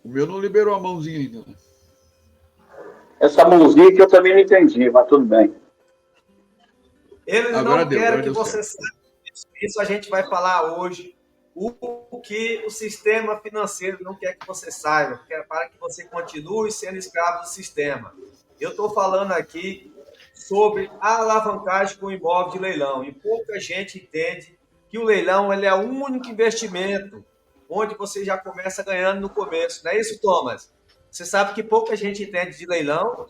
O meu não liberou a mãozinha ainda. Né? Essa mãozinha que eu também não entendi, mas tudo bem. Eles Agora não querem que deu você certo. saiba disso. Isso a gente vai falar hoje. O que o sistema financeiro não quer que você saiba, quer para que você continue sendo escravo do sistema. Eu estou falando aqui sobre a alavancagem com imóvel de leilão. E pouca gente entende que o leilão ele é o único investimento onde você já começa ganhando no começo. Não é isso, Thomas? Você sabe que pouca gente entende de leilão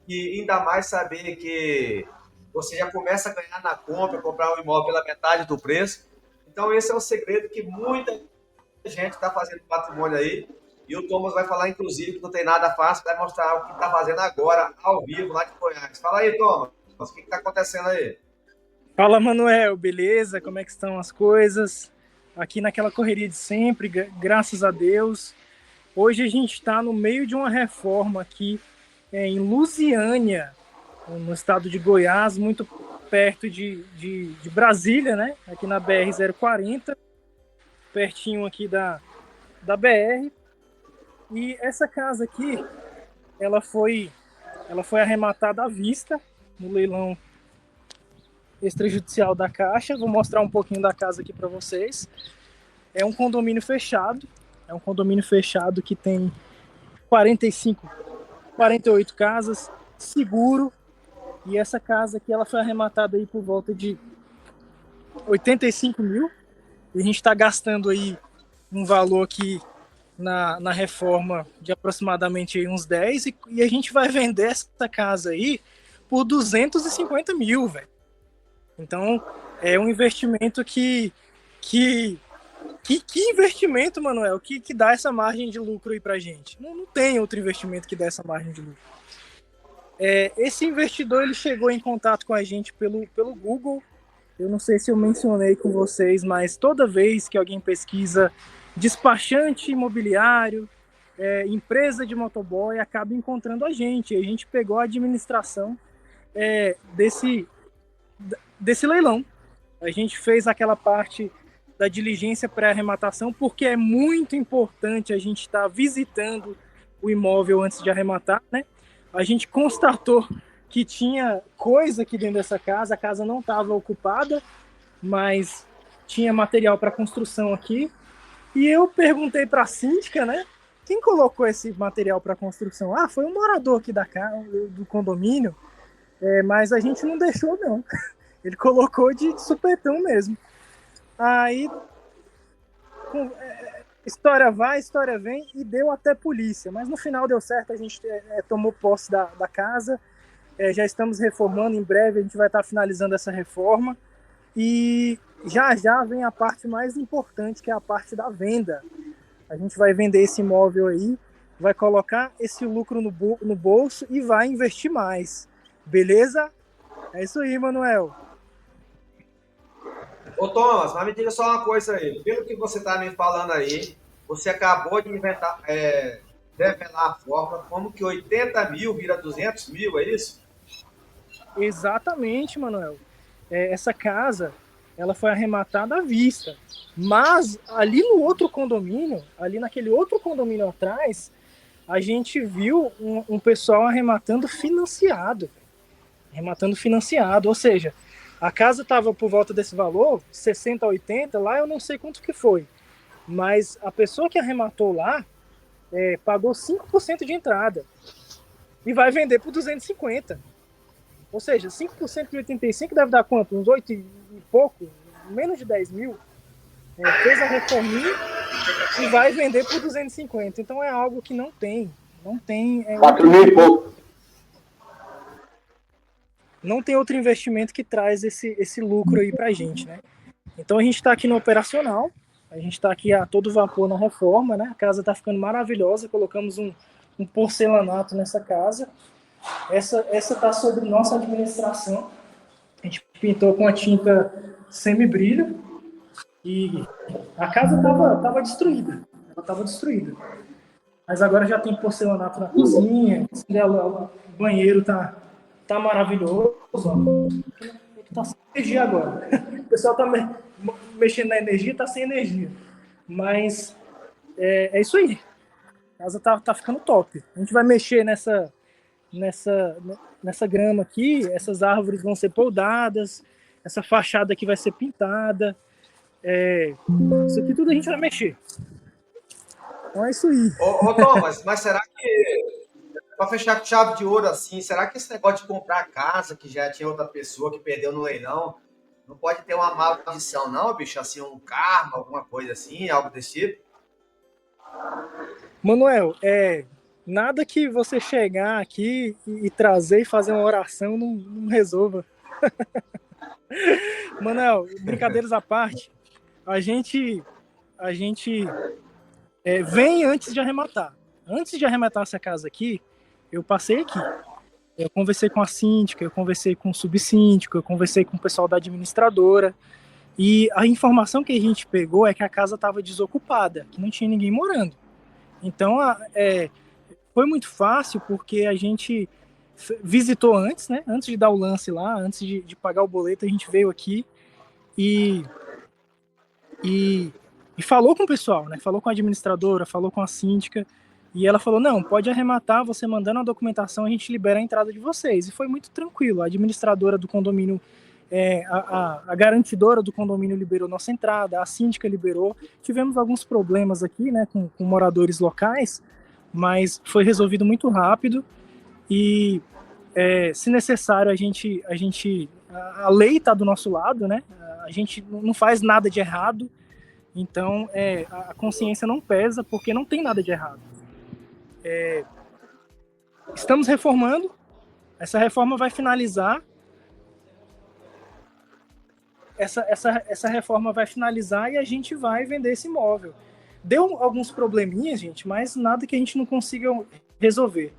e ainda mais saber que você já começa a ganhar na compra, comprar um imóvel pela metade do preço. Então, esse é o segredo que muita gente está fazendo patrimônio aí. E o Thomas vai falar, inclusive, que não tem nada fácil, vai mostrar o que está fazendo agora, ao vivo, lá de Goiás. Fala aí, Thomas, o que está acontecendo aí? Fala, Manuel, beleza? Como é que estão as coisas? Aqui naquela correria de sempre, graças a Deus. Hoje a gente está no meio de uma reforma aqui em Lusiânia, no estado de Goiás, muito perto de Brasília, né? Aqui na BR-040, pertinho aqui da BR. E essa casa aqui, ela foi arrematada à vista no leilão extrajudicial da Caixa. Vou mostrar um pouquinho da casa aqui para vocês. É um condomínio fechado. É um condomínio fechado que tem 45, 48 casas, seguro. E essa casa aqui ela foi arrematada aí por volta de 85 mil. E a gente está gastando aí um valor aqui na reforma de aproximadamente aí uns 10 e a gente vai vender essa casa aí por 250 mil, velho. Então, é um investimento que investimento, Manuel, que dá essa margem de lucro aí pra gente? Não tem outro investimento que dá essa margem de lucro. Esse investidor, ele chegou em contato com a gente pelo Google. Eu não sei se eu mencionei com vocês, mas toda vez que alguém pesquisa despachante imobiliário, empresa de motoboy, acaba encontrando a gente. A gente pegou a administração desse leilão. A gente fez aquela parte da diligência pré-arrematação, porque é muito importante a gente estar visitando o imóvel antes de arrematar, né? A gente constatou que tinha coisa aqui dentro dessa casa, a casa não estava ocupada, mas tinha material para construção aqui. E eu perguntei para a síndica, né? Quem colocou esse material para construção? Ah, foi um morador aqui da casa, do condomínio, mas a gente não deixou, não. Ele colocou de supetão mesmo. Aí, história vai, história vem, e deu até polícia. Mas no final deu certo, a gente tomou posse da casa, já estamos reformando, em breve a gente vai estar finalizando essa reforma. E já vem a parte mais importante, que é a parte da venda. A gente vai vender esse imóvel aí, vai colocar esse lucro no bolso e vai investir mais. Beleza? É isso aí, Manuel. Ô, Thomas, mas me diga só uma coisa aí. Pelo que você está me falando aí, você acabou de revelar a forma, como que 80 mil vira 200 mil, é isso? Exatamente, Manuel. Essa casa, ela foi arrematada à vista. Mas ali no outro condomínio, ali naquele outro condomínio atrás, a gente viu um pessoal arrematando financiado. Ou seja, a casa estava por volta desse valor, 60, 80, lá eu não sei quanto que foi. Mas a pessoa que arrematou lá pagou 5% de entrada e vai vender por 250. Ou seja, 5% de 85 deve dar quanto? Uns 8 e pouco? Menos de 10 mil. Fez a reforminha e vai vender por 250. Então é algo que não tem. 4 mil e pouco. Não tem outro investimento que traz esse lucro aí pra gente, né? Então a gente está aqui no operacional, a gente está aqui a todo vapor na reforma, né? A casa está ficando maravilhosa, colocamos um porcelanato nessa casa. Essa está sob nossa administração. A gente pintou com a tinta semi-brilho e a casa estava destruída. Ela estava destruída. Mas agora já tem porcelanato na cozinha, o banheiro tá maravilhoso. Tá sem energia agora. O pessoal tá mexendo na energia, tá sem energia. Mas é isso aí. A casa tá ficando top. A gente vai mexer nessa grama aqui, essas árvores vão ser podadas, essa fachada aqui vai ser pintada. Isso aqui tudo a gente vai mexer. Então é isso aí. Ô Thomas, mas será que, para fechar com chave de ouro assim, será que esse negócio de comprar a casa, que já tinha outra pessoa que perdeu no leilão, não pode ter uma maldição, não, bicho? Assim, um karma, alguma coisa assim, algo desse tipo? Manuel, nada que você chegar aqui e trazer e fazer uma oração não resolva. Manuel, brincadeiras à parte, a gente vem antes de arrematar. Antes de arrematar essa casa aqui, eu passei aqui. Eu conversei com a síndica, eu conversei com o subsíndico, eu conversei com o pessoal da administradora. E a informação que a gente pegou é que a casa estava desocupada, que não tinha ninguém morando. Então, foi muito fácil porque a gente visitou antes, né? Antes de dar o lance lá, antes de pagar o boleto, a gente veio aqui e falou com o pessoal, né? Falou com a administradora, falou com a síndica, e ela falou, não, pode arrematar, você mandando a documentação, a gente libera a entrada de vocês. E foi muito tranquilo. A administradora do condomínio, a garantidora do condomínio liberou nossa entrada, a síndica liberou. Tivemos alguns problemas aqui, né, com moradores locais, mas foi resolvido muito rápido e, se necessário, a lei está do nosso lado, né? A gente não faz nada de errado, então a consciência não pesa porque não tem nada de errado. Estamos reformando, essa reforma vai finalizar. Essa reforma vai finalizar e a gente vai vender esse imóvel. Deu alguns probleminhas, gente, mas nada que a gente não consiga resolver.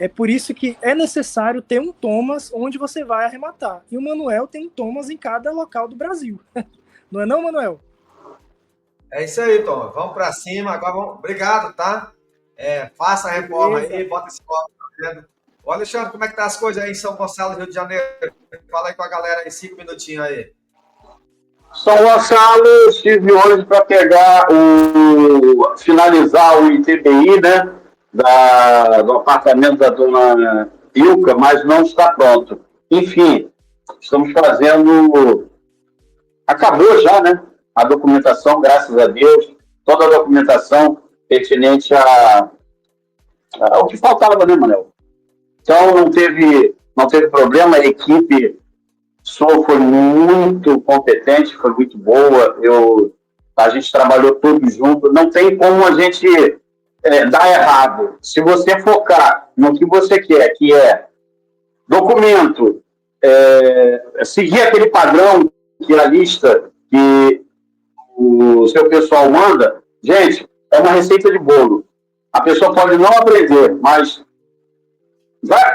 É por isso que é necessário ter um Thomas onde você vai arrematar. E o Manuel tem um Thomas em cada local do Brasil. Não é não, Manuel? É isso aí, Thomas. Vamos para cima. Agora vamos... Obrigado, tá? Faça a reforma aí, bota esse copo pra dentro. Ô, Alexandre, como é que tá as coisas aí em São Gonçalo, Rio de Janeiro? Fala aí com a galera em 5 minutinhos aí. São Gonçalo, estive hoje para finalizar o ITBI, né, do apartamento da dona Ilka, mas não está pronto. Enfim, estamos fazendo... Acabou já, né, a documentação, graças a Deus, toda a documentação pertinente ao que faltava, né, Manel? Então, não teve problema, a equipe foi muito competente, foi muito boa, a gente trabalhou todos juntos, não tem como a gente dar errado. Se você focar no que você quer, que é documento, seguir aquele padrão que a lista que o seu pessoal manda, gente, é uma receita de bolo. A pessoa pode não aprender, mas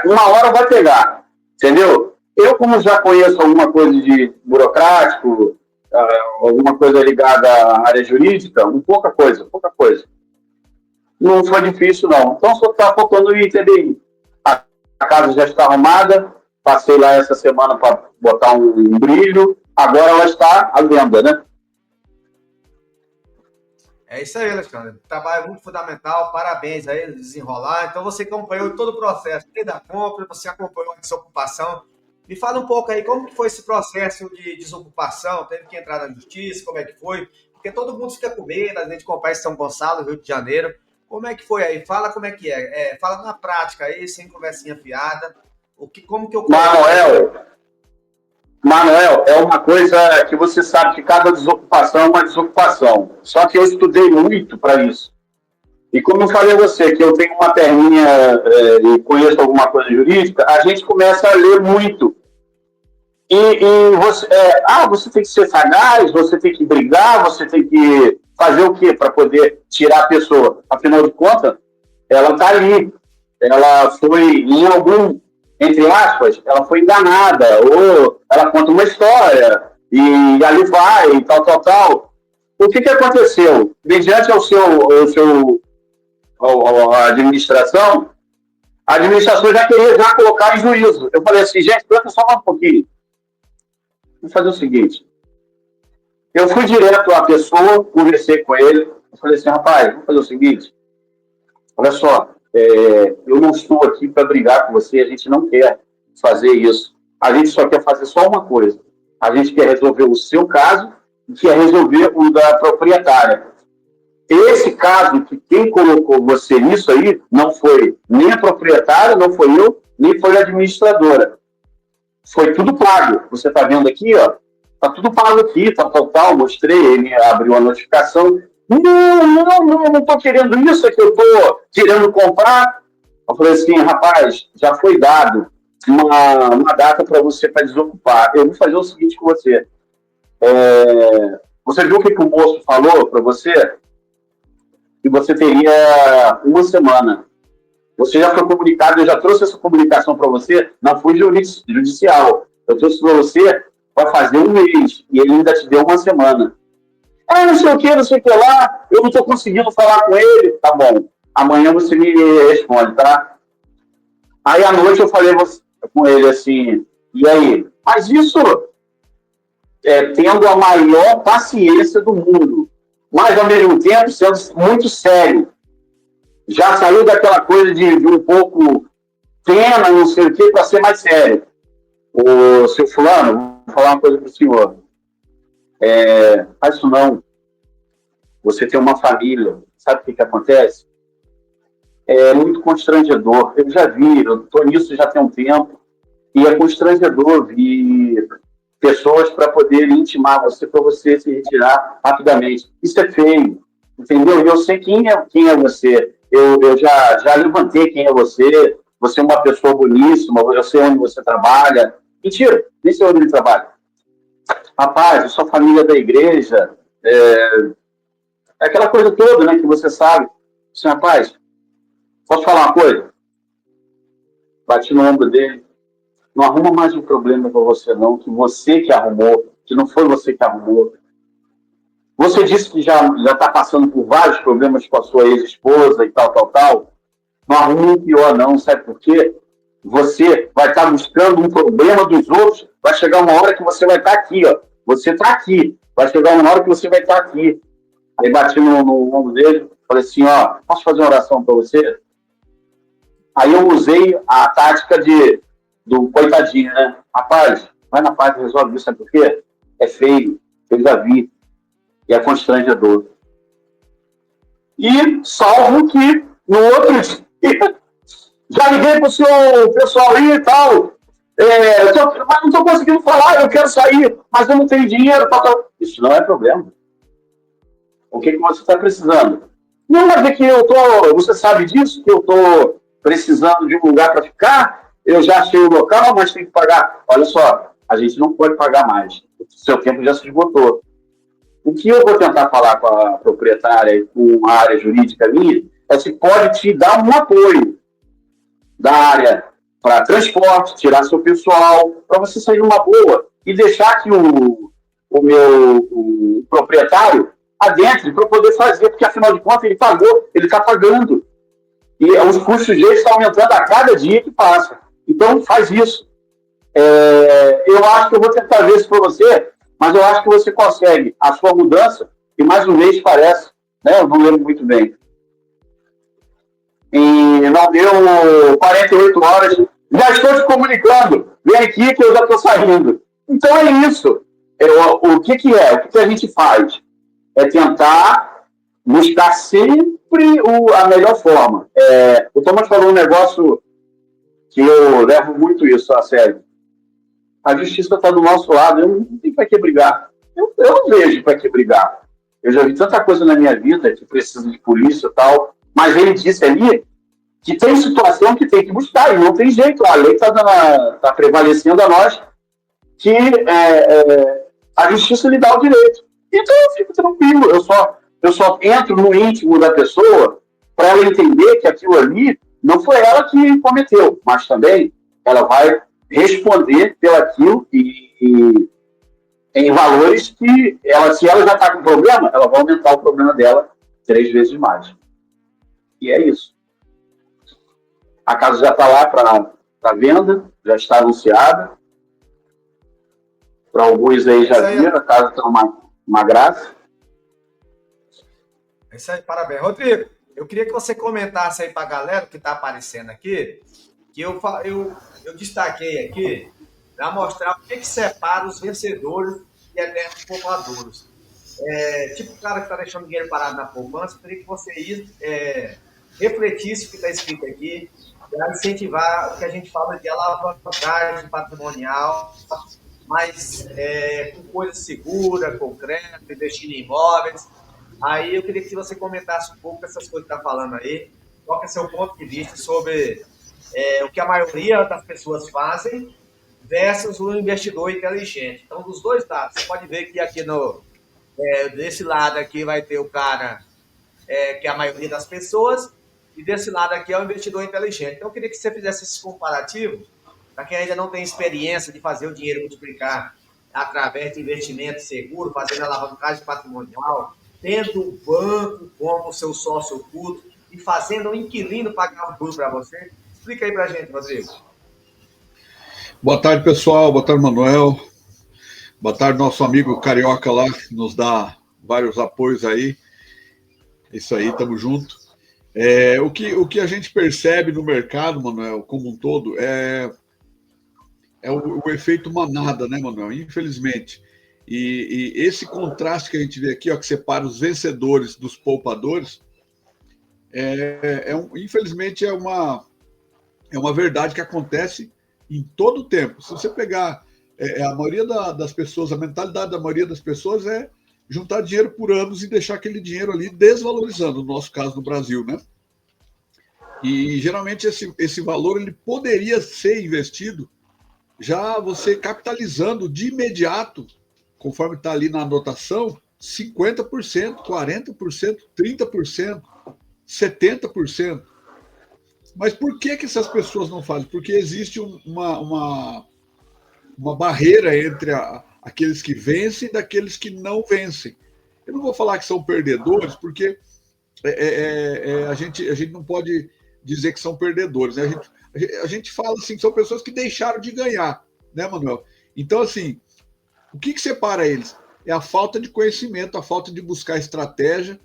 uma hora vai pegar, entendeu? Eu, como já conheço alguma coisa de burocrático, alguma coisa ligada à área jurídica, pouca coisa. Não foi difícil, não. Então, só está focando no ITBI. A casa já está arrumada, passei lá essa semana para botar um brilho, agora ela está à venda, né? É isso aí, Alexandre. Trabalho muito fundamental, parabéns aí, desenrolar. Então, você acompanhou todo o processo, desde a compra, você acompanhou a desocupação. Me fala um pouco aí, como que foi esse processo de desocupação? Teve que entrar na justiça? Como é que foi? Porque todo mundo fica com medo, a gente comprar em São Gonçalo, Rio de Janeiro. Como é que foi aí? Fala como é que é. Fala na prática aí, sem conversinha fiada. Como que eu... Manuel, é uma coisa que você sabe que cada desocupação é uma desocupação. Só que eu estudei muito para isso. E como eu falei a você, que eu tenho uma perninha e conheço alguma coisa jurídica, a gente começa a ler muito. E você tem que ser sagaz, você tem que brigar, você tem que fazer o quê para poder tirar a pessoa? Afinal de contas, ela está ali. Ela foi, em algum, entre aspas, ela foi enganada, ou ela conta uma história, e ali vai, e tal. O que aconteceu? Mediante a administração, a administração já queria colocar em juízo. Eu falei assim, gente, presta só um pouquinho. Vou fazer o seguinte. Eu fui direto à pessoa, conversei com ele, eu falei assim, rapaz, vamos fazer o seguinte, olha só, eu não estou aqui para brigar com você, a gente não quer fazer isso. A gente só quer fazer só uma coisa. A gente quer resolver o seu caso e quer resolver o da proprietária. Esse caso, que quem colocou você nisso aí, não foi nem a proprietária, não foi eu, nem foi a administradora. Foi tudo pago. Você está vendo aqui, ó, tá tudo pago aqui, tal, mostrei, ele abriu a notificação. Não estou querendo isso, é que eu estou querendo comprar. Eu falei assim, rapaz, já foi dado uma data para você para desocupar. Eu vou fazer o seguinte com você. Você viu o que o moço falou para você? Que você teria uma semana. Você já foi comunicado, eu já trouxe essa comunicação para você, não foi judicial. Eu trouxe para você para fazer um mês, e ele ainda te deu uma semana. Não sei o que lá, eu não estou conseguindo falar com ele. Tá bom, amanhã você me responde, tá? Aí à noite eu falei com ele assim, e aí? Mas isso tendo a maior paciência do mundo, mas ao mesmo tempo sendo muito sério. Já saiu daquela coisa de um pouco pena, não sei o que, para ser mais sério. O seu fulano, vou falar uma coisa para o senhor. Faz isso não. Você tem uma família. Sabe o que acontece? É muito constrangedor. Eu já vi, eu estou nisso já tem um tempo, e é constrangedor ver pessoas para poder intimar você, para você se retirar rapidamente. Isso é feio, entendeu? E eu sei quem é você. Eu já levantei quem é você. Você é uma pessoa boníssima, eu sei onde você trabalha. Mentira, nem sei onde ele trabalha. Rapaz, eu sou família da igreja. É aquela coisa toda, né, que você sabe. Assim, rapaz, posso falar uma coisa? Bati no ombro dele. Não arruma mais um problema para você, não, que você que arrumou, que não foi você que arrumou. Você disse que já está passando por vários problemas com a sua ex-esposa e tal. Não arruma um pior, não. Sabe por quê? Você vai estar buscando um problema dos outros, vai chegar uma hora que você vai estar aqui, ó. Você está aqui. Vai chegar uma hora que você vai estar aqui. Aí bati no ombro dele, falei assim, ó, posso fazer uma oração para você? Aí eu usei a tática do coitadinho, né? Rapaz, vai na paz e resolve isso, sabe por quê? É feio, eu já vi, e é constrangedor. E salvo que no outro dia, já liguei pro seu pessoal aí e tal, mas não estou conseguindo falar, eu quero sair, mas eu não tenho dinheiro. Tal. Isso não é problema. O que você está precisando? Não, mas é que você sabe disso, que eu estou precisando de um lugar para ficar, eu já achei o local, mas tem que pagar. Olha só, a gente não pode pagar mais. O seu tempo já se esgotou. O que eu vou tentar falar com a proprietária e com a área jurídica minha é se pode te dar um apoio da área para transporte, tirar seu pessoal, para você sair numa boa e deixar que o meu proprietário adentro para poder fazer, porque afinal de contas ele pagou, ele está pagando. E os custos dele estão aumentando a cada dia que passa. Então faz isso. Eu acho que eu vou tentar ver isso para você, mas eu acho que você consegue a sua mudança, e mais um mês parece, né? Eu não lembro muito bem. E não deu 48 horas, já estou te comunicando, vem aqui que eu já estou saindo. Então é isso. O que é? O que a gente faz? É tentar buscar sempre a melhor forma. O Thomas falou um negócio que eu levo muito isso a sério. A justiça está do nosso lado, eu não tenho para que brigar. Eu não vejo para que brigar. Eu já vi tanta coisa na minha vida que precisa de polícia e tal, mas ele disse ali que tem situação que tem que buscar, e não tem jeito. A lei está prevalecendo a nós, que a justiça lhe dá o direito. Então eu fico tranquilo, eu só entro no íntimo da pessoa para ela entender que aquilo ali não foi ela que cometeu, mas também ela vai responder pelaquilo e em valores que se ela já está com problema, ela vai aumentar o problema dela 3 vezes mais. E é isso. A casa já está lá para venda, já está anunciada. Para alguns aí já viram, a casa está uma graça. É isso aí, parabéns. Rodrigo, Eu queria que você comentasse aí para a galera que está aparecendo aqui, que eu destaquei aqui para mostrar o que separa os vencedores e eternos poupadores. Tipo o cara que está deixando dinheiro parado na poupança, eu queria que você refletisse o que está escrito aqui, para incentivar o que a gente fala de alavancagem patrimonial, mas com coisa segura, concreta, investindo em imóveis. Aí eu queria que você comentasse um pouco essas coisas que está falando aí, qual que é o seu ponto de vista sobre o que a maioria das pessoas fazem versus o investidor inteligente. Então, dos dois lados, você pode ver que aqui desse lado aqui vai ter o cara que é a maioria das pessoas, e desse lado aqui é o investidor inteligente. Então, eu queria que você fizesse esse comparativo, para quem ainda não tem experiência de fazer o dinheiro multiplicar através de investimento seguro, fazendo alavancagem patrimonial, tendo o banco como seu sócio oculto e fazendo o inquilino pagar um juro para você. Explica aí para a gente, Rodrigo. Boa tarde, pessoal. Boa tarde, Manuel. Boa tarde, nosso amigo Carioca lá, que nos dá vários apoios aí. Isso aí, tamo junto. O que a gente percebe no mercado, Manuel, como um todo, é o efeito manada, né, Manuel? Infelizmente. E esse contraste que a gente vê aqui, ó, que separa os vencedores dos poupadores, infelizmente é uma verdade que acontece em todo o tempo. Se você pegar a maioria das pessoas, a mentalidade da maioria das pessoas é juntar dinheiro por anos e deixar aquele dinheiro ali desvalorizando, no nosso caso no Brasil, né? E geralmente esse valor ele poderia ser investido já você capitalizando de imediato, conforme está ali na anotação, 50%, 40%, 30%, 70%. Mas por que essas pessoas não fazem? Porque existe uma barreira entre aqueles que vencem e daqueles que não vencem. Eu não vou falar que são perdedores, porque a gente não pode dizer que são perdedores. Né? A gente fala assim, que são pessoas que deixaram de ganhar, né, Manuel? Então, assim, o que separa eles? É a falta de conhecimento, a falta de buscar estratégia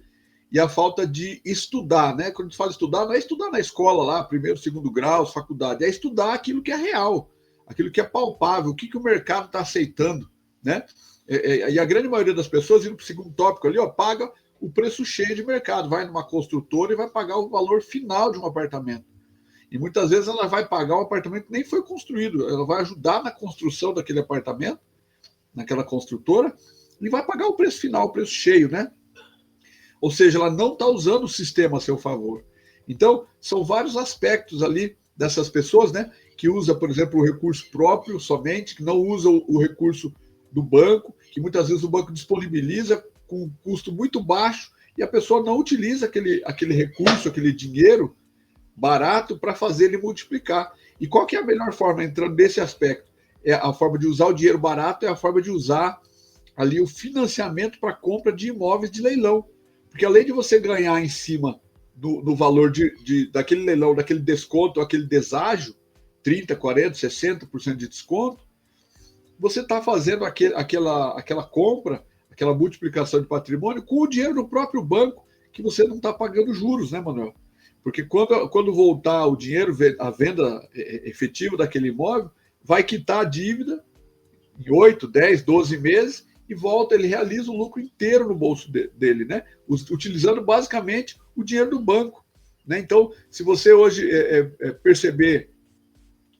e a falta de estudar, né? Quando a gente fala estudar, não é estudar na escola lá, primeiro, segundo grau, faculdade, é estudar aquilo que é real, aquilo que é palpável, o que o mercado está aceitando, né? E a grande maioria das pessoas, indo para o segundo tópico ali, ó, paga o preço cheio de mercado, vai numa construtora e vai pagar o valor final de um apartamento. E muitas vezes ela vai pagar um apartamento que nem foi construído, ela vai ajudar na construção daquele apartamento, naquela construtora, e vai pagar o preço final, o preço cheio, né? Ou seja, ela não está usando o sistema a seu favor. Então, são vários aspectos ali dessas pessoas, né? Que usa, por exemplo, o recurso próprio somente, que não usa o recurso do banco, que muitas vezes o banco disponibiliza com um custo muito baixo e a pessoa não utiliza aquele recurso, aquele dinheiro barato para fazer ele multiplicar. E qual que é a melhor forma, entrando nesse aspecto? É a forma de usar o dinheiro barato, é a forma de usar ali o financiamento para compra de imóveis de leilão. Porque além de você ganhar em cima do valor daquele leilão, daquele desconto, aquele deságio, 30%, 40%, 60% de desconto, você está fazendo aquela compra, aquela multiplicação de patrimônio com o dinheiro do próprio banco, que você não está pagando juros, né, Manuel? Porque quando voltar o dinheiro, a venda efetiva daquele imóvel, vai quitar a dívida em 8, 10, 12 meses e volta, ele realiza o lucro inteiro no bolso dele, né? Utilizando basicamente o dinheiro do banco, né? Então, se você hoje perceber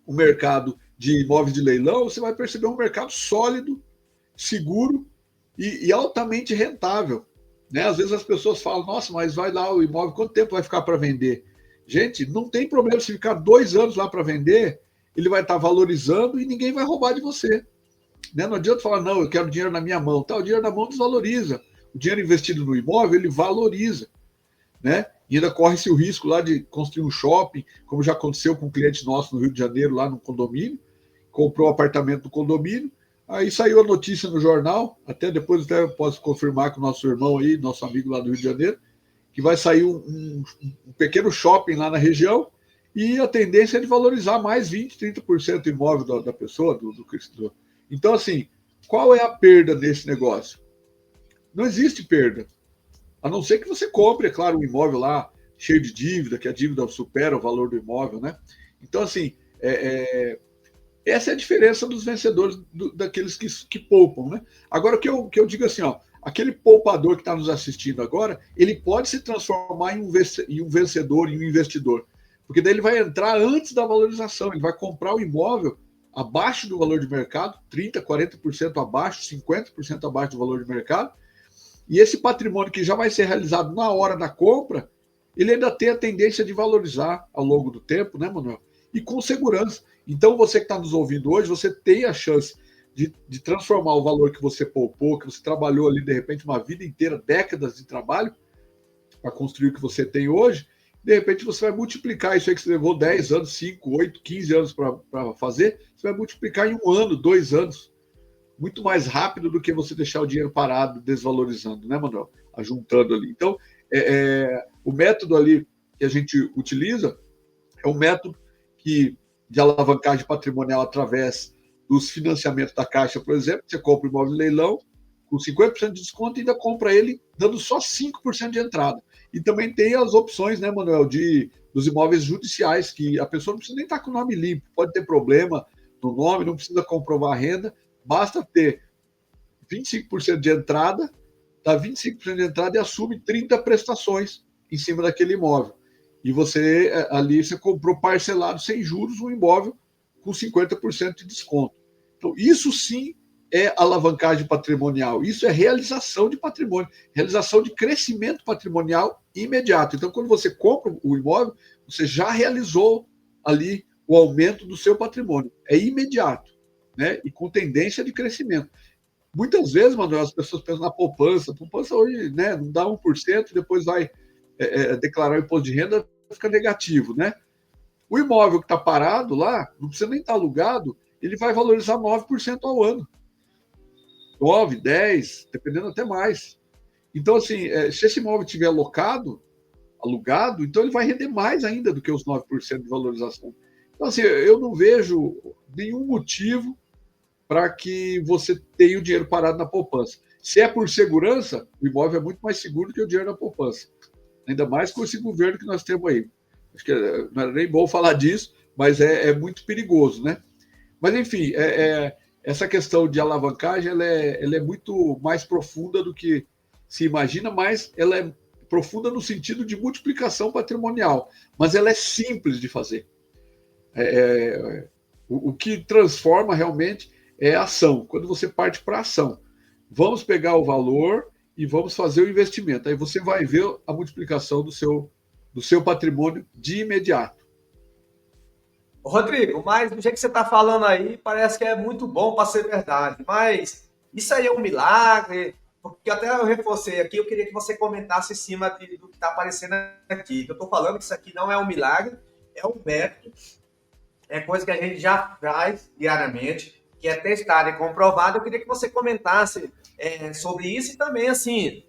o mercado de imóveis de leilão, você vai perceber um mercado sólido, seguro e altamente rentável, né? Às vezes as pessoas falam, nossa, mas vai lá o imóvel, quanto tempo vai ficar para vender? Gente, não tem problema se ficar 2 anos lá para vender, ele vai estar valorizando e ninguém vai roubar de você. Né? Não adianta falar, não, eu quero dinheiro na minha mão. Tá, o dinheiro na mão desvaloriza. O dinheiro investido no imóvel, ele valoriza. Né? E ainda corre-se o risco lá de construir um shopping, como já aconteceu com um cliente nosso no Rio de Janeiro, lá no condomínio, comprou um apartamento do condomínio, aí saiu a notícia no jornal, até depois até posso confirmar com o nosso irmão aí, nosso amigo lá do Rio de Janeiro, que vai sair um pequeno shopping lá na região, e a tendência é de valorizar mais 20%, 30% o imóvel da pessoa, do Então, assim, qual é a perda nesse negócio? Não existe perda. A não ser que você compre, é claro, um imóvel lá cheio de dívida, que a dívida supera o valor do imóvel, né? Então, assim, essa é a diferença dos vencedores, daqueles que poupam, né? Agora, o que eu digo assim, ó, aquele poupador que está nos assistindo agora, ele pode se transformar em um vencedor, em um investidor, porque daí ele vai entrar antes da valorização, ele vai comprar o imóvel abaixo do valor de mercado, 30%, 40% abaixo, 50% abaixo do valor de mercado, e esse patrimônio que já vai ser realizado na hora da compra, ele ainda tem a tendência de valorizar ao longo do tempo, né, Manuel? E com segurança. Então, você que está nos ouvindo hoje, você tem a chance de transformar o valor que você poupou, que você trabalhou ali, de repente, uma vida inteira, décadas de trabalho, para construir o que você tem hoje, de repente você vai multiplicar isso aí que você levou 10 anos, 5, 8, 15 anos para fazer, você vai multiplicar em 1 ano, 2 anos, muito mais rápido do que você deixar o dinheiro parado, desvalorizando, né, Manuel? Ajuntando ali. Então, o método ali que a gente utiliza é um método de alavancagem patrimonial através dos financiamentos da Caixa, por exemplo. Você compra o imóvel em leilão com 50% de desconto e ainda compra ele dando só 5% de entrada. E também tem as opções, né, Manuel, dos imóveis judiciais, que a pessoa não precisa nem estar com o nome limpo, pode ter problema no nome, não precisa comprovar a renda, basta ter 25% de entrada, dá 25% de entrada e assume 30 prestações em cima daquele imóvel. E você comprou parcelado sem juros um imóvel com 50% de desconto. Então, isso sim é alavancagem patrimonial, isso é realização de patrimônio, realização de crescimento patrimonial imediato. Então, quando você compra o imóvel, você já realizou ali o aumento do seu patrimônio. É imediato, né? E com tendência de crescimento. Muitas vezes, Manuel, as pessoas pensam na poupança. A poupança hoje, né, não dá 1%, depois vai declarar o imposto de renda, fica negativo, né? O imóvel que está parado lá, não precisa nem estar alugado, ele vai valorizar 9% ao ano. 9, 10, dependendo até mais. Então, assim, se esse imóvel estiver alugado, então ele vai render mais ainda do que os 9% de valorização. Então, assim, eu não vejo nenhum motivo para que você tenha o dinheiro parado na poupança. Se é por segurança, o imóvel é muito mais seguro que o dinheiro na poupança. Ainda mais com esse governo que nós temos aí. Acho que não era nem bom falar disso, mas é muito perigoso, né? Mas, enfim, essa questão de alavancagem ela é muito mais profunda do que se imagina, mas ela é profunda no sentido de multiplicação patrimonial, mas ela é simples de fazer. O que transforma realmente é a ação, quando você parte para a ação. Vamos pegar o valor e vamos fazer o investimento. Aí você vai ver a multiplicação do seu patrimônio de imediato. Rodrigo, mas do jeito que você está falando aí, parece que é muito bom para ser verdade. Mas isso aí é um milagre, porque até eu reforcei aqui, eu queria que você comentasse em cima do que está aparecendo aqui. Eu estou falando que isso aqui não é um milagre, é um método, é coisa que a gente já faz diariamente, que é testado e comprovado. Eu queria que você comentasse sobre isso e também, assim,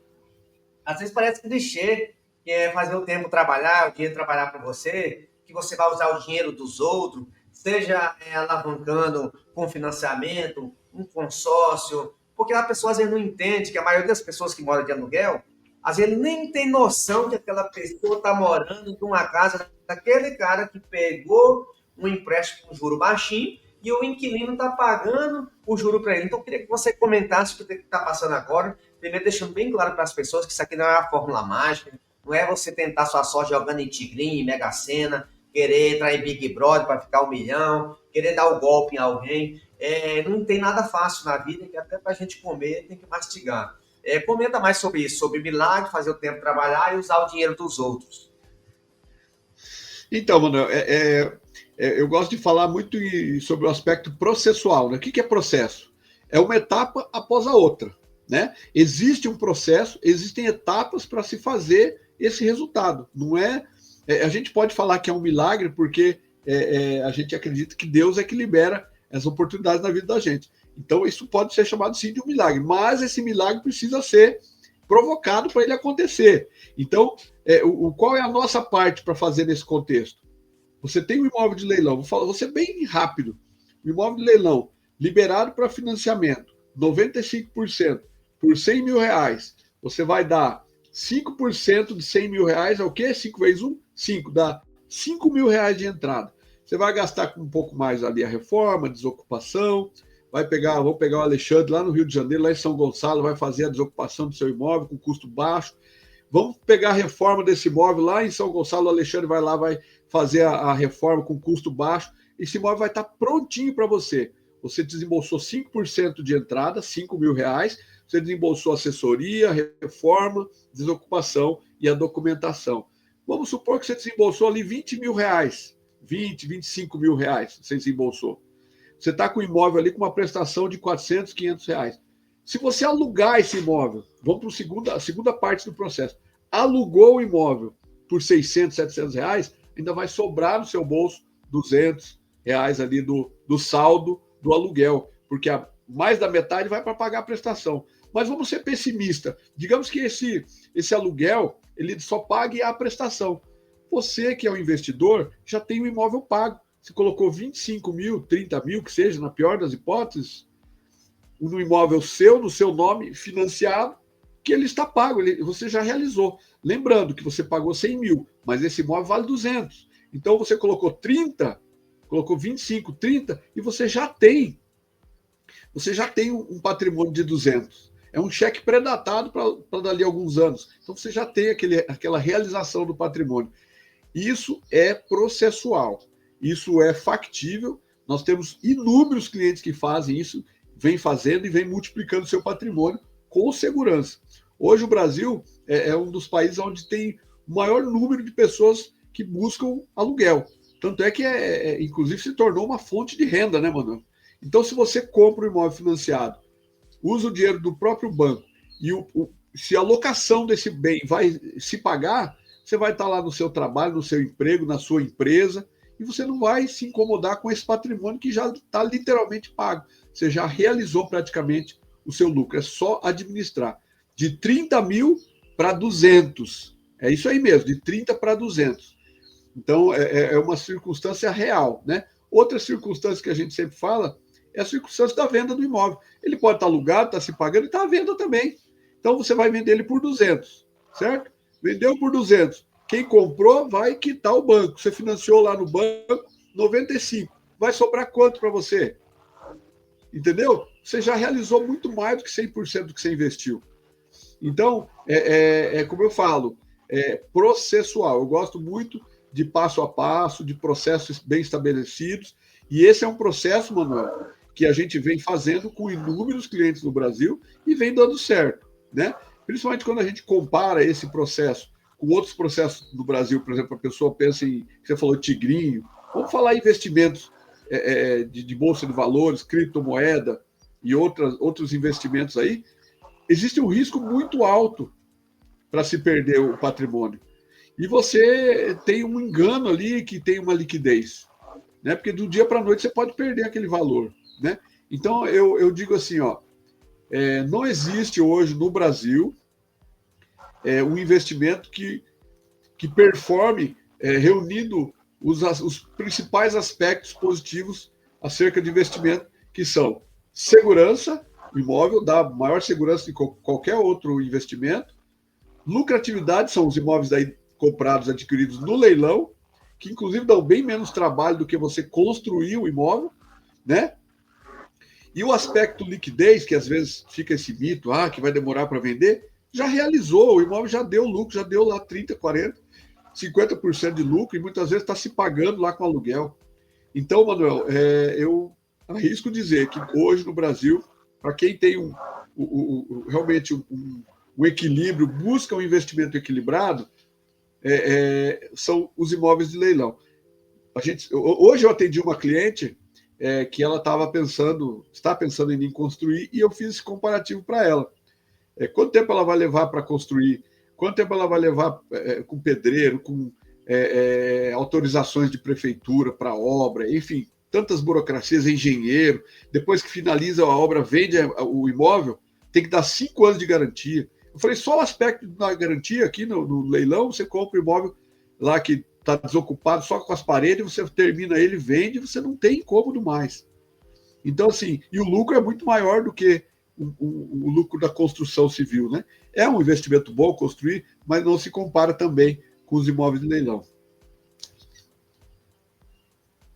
às vezes parece clichê, que é fazer o tempo trabalhar, o dinheiro trabalhar para você, que você vai usar o dinheiro dos outros, seja alavancando com financiamento, um consórcio, porque a pessoa às vezes não entende que a maioria das pessoas que moram de aluguel, às vezes nem tem noção que aquela pessoa está morando em uma casa daquele cara que pegou um empréstimo com juro baixinho e o inquilino está pagando o juro para ele. Então, eu queria que você comentasse o que está passando agora, primeiro deixando bem claro para as pessoas que isso aqui não é uma fórmula mágica, não é você tentar sua sorte jogando em Tigrinho, em Mega Sena, querer entrar em Big Brother para ficar 1 milhão, querer dar o golpe em alguém. Não tem nada fácil na vida, que até para a gente comer tem que mastigar. Comenta mais sobre isso, sobre milagre, fazer o tempo trabalhar e usar o dinheiro dos outros. Então, Manuel, eu gosto de falar muito sobre o aspecto processual, né? O que é processo? É uma etapa após a outra, né? Existe um processo, existem etapas para se fazer esse resultado. Não a gente pode falar que é um milagre porque a gente acredita que Deus é que libera as oportunidades na vida da gente. Então, isso pode ser chamado sim de um milagre, mas esse milagre precisa ser provocado para ele acontecer. Então, qual é a nossa parte para fazer nesse contexto? Você tem um imóvel de leilão, vou ser bem rápido. O imóvel de leilão liberado para financiamento, 95%, por R$100 mil, você vai dar 5% de 100 mil reais é o quê? 5 vezes 1? 5. Dá 5 mil reais de entrada. Você vai gastar com um pouco mais ali a reforma, a desocupação, vou pegar o Alexandre lá no Rio de Janeiro, lá em São Gonçalo, vai fazer a desocupação do seu imóvel com custo baixo. Vamos pegar a reforma desse imóvel lá em São Gonçalo, o Alexandre vai lá, vai fazer a reforma com custo baixo. Esse imóvel vai estar prontinho para você. Você desembolsou 5% de entrada, 5 mil reais, você desembolsou assessoria, reforma, desocupação e a documentação. Vamos supor que você desembolsou ali 20 mil reais, 20, 25 mil reais, você desembolsou. Você está com o imóvel ali com uma prestação de 400, 500 reais. Se você alugar esse imóvel, vamos para a segunda parte do processo, alugou o imóvel por 600, 700 reais, ainda vai sobrar no seu bolso 200 reais ali do saldo do aluguel, porque mais da metade vai para pagar a prestação. Mas vamos ser pessimistas. Digamos que esse aluguel ele só pague a prestação. Você que é um investidor já tem o imóvel pago. Você colocou 25 mil, 30 mil, que seja, na pior das hipóteses, no imóvel seu, no seu nome, financiado, que ele está pago, você já realizou. Lembrando que você pagou 100 mil, mas esse imóvel vale 200. Então você colocou 30, colocou 25, 30, e você já tem um patrimônio de 200. É um cheque pré-datado para dali a alguns anos. Então você já tem aquela realização do patrimônio. Isso é processual, isso é factível. Nós temos inúmeros clientes que fazem isso, vem fazendo e vem multiplicando seu patrimônio com segurança. Hoje o Brasil é um dos países onde tem o maior número de pessoas que buscam aluguel. Tanto é que, inclusive, se tornou uma fonte de renda, né, Manuel? Então, se você compra um imóvel financiado, usa o dinheiro do próprio banco e se a locação desse bem vai se pagar, você vai estar lá no seu trabalho, no seu emprego, na sua empresa, e você não vai se incomodar com esse patrimônio que já está literalmente pago. Você já realizou praticamente o seu lucro. É só administrar. De 30 mil para 200. É isso aí mesmo, de 30 para 200. Então, é uma circunstância real, né? Outra circunstância que a gente sempre fala é a circunstância da venda do imóvel. Ele pode estar alugado, está se pagando e está à venda também. Então, você vai vender ele por 200, certo? Vendeu por 200. Quem comprou vai quitar o banco. Você financiou lá no banco 95. Vai sobrar quanto para você? Entendeu? Você já realizou muito mais do que 100% do que você investiu. Então, como eu falo, é processual. Eu gosto muito de passo a passo, de processos bem estabelecidos. E esse é um processo, Manuel, que a gente vem fazendo com inúmeros clientes no Brasil e vem dando certo, né? Principalmente quando a gente compara esse processo com outros processos do Brasil. Por exemplo, a pessoa pensa em, você falou tigrinho, vamos falar em investimentos de bolsa de valores, criptomoeda e outros investimentos aí. Existe um risco muito alto para se perder o patrimônio. E você tem um engano ali que tem uma liquidez, né? Porque do dia para a noite você pode perder aquele valor, né? Então, eu digo assim, não existe hoje no Brasil um investimento que performe reunindo os principais aspectos positivos acerca de investimento, que são segurança, o imóvel dá maior segurança que qualquer outro investimento, lucratividade, são os imóveis daí comprados, adquiridos no leilão, que inclusive dão bem menos trabalho do que você construir o imóvel, né? E o aspecto liquidez, que às vezes fica esse mito, que vai demorar para vender, já realizou, o imóvel já deu lucro, já deu lá 30%, 40%, 50% de lucro, e muitas vezes está se pagando lá com aluguel. Então, Manuel, eu arrisco dizer que hoje no Brasil, para quem tem realmente um equilíbrio, busca um investimento equilibrado, são os imóveis de leilão. Hoje eu atendi uma cliente que ela está pensando em construir, e eu fiz esse comparativo para ela. Quanto tempo ela vai levar para construir? Quanto tempo ela vai levar com pedreiro, com autorizações de prefeitura para obra, enfim, tantas burocracias, engenheiro. Depois que finaliza a obra, vende o imóvel, tem que dar 5 anos de garantia. Eu falei, só o aspecto da garantia aqui no leilão, você compra o imóvel lá que está desocupado, só com as paredes, você termina ele, vende, você não tem incômodo mais. Então, assim, e o lucro é muito maior do que o lucro da construção civil, né? É um investimento bom construir, mas não se compara também com os imóveis de leilão.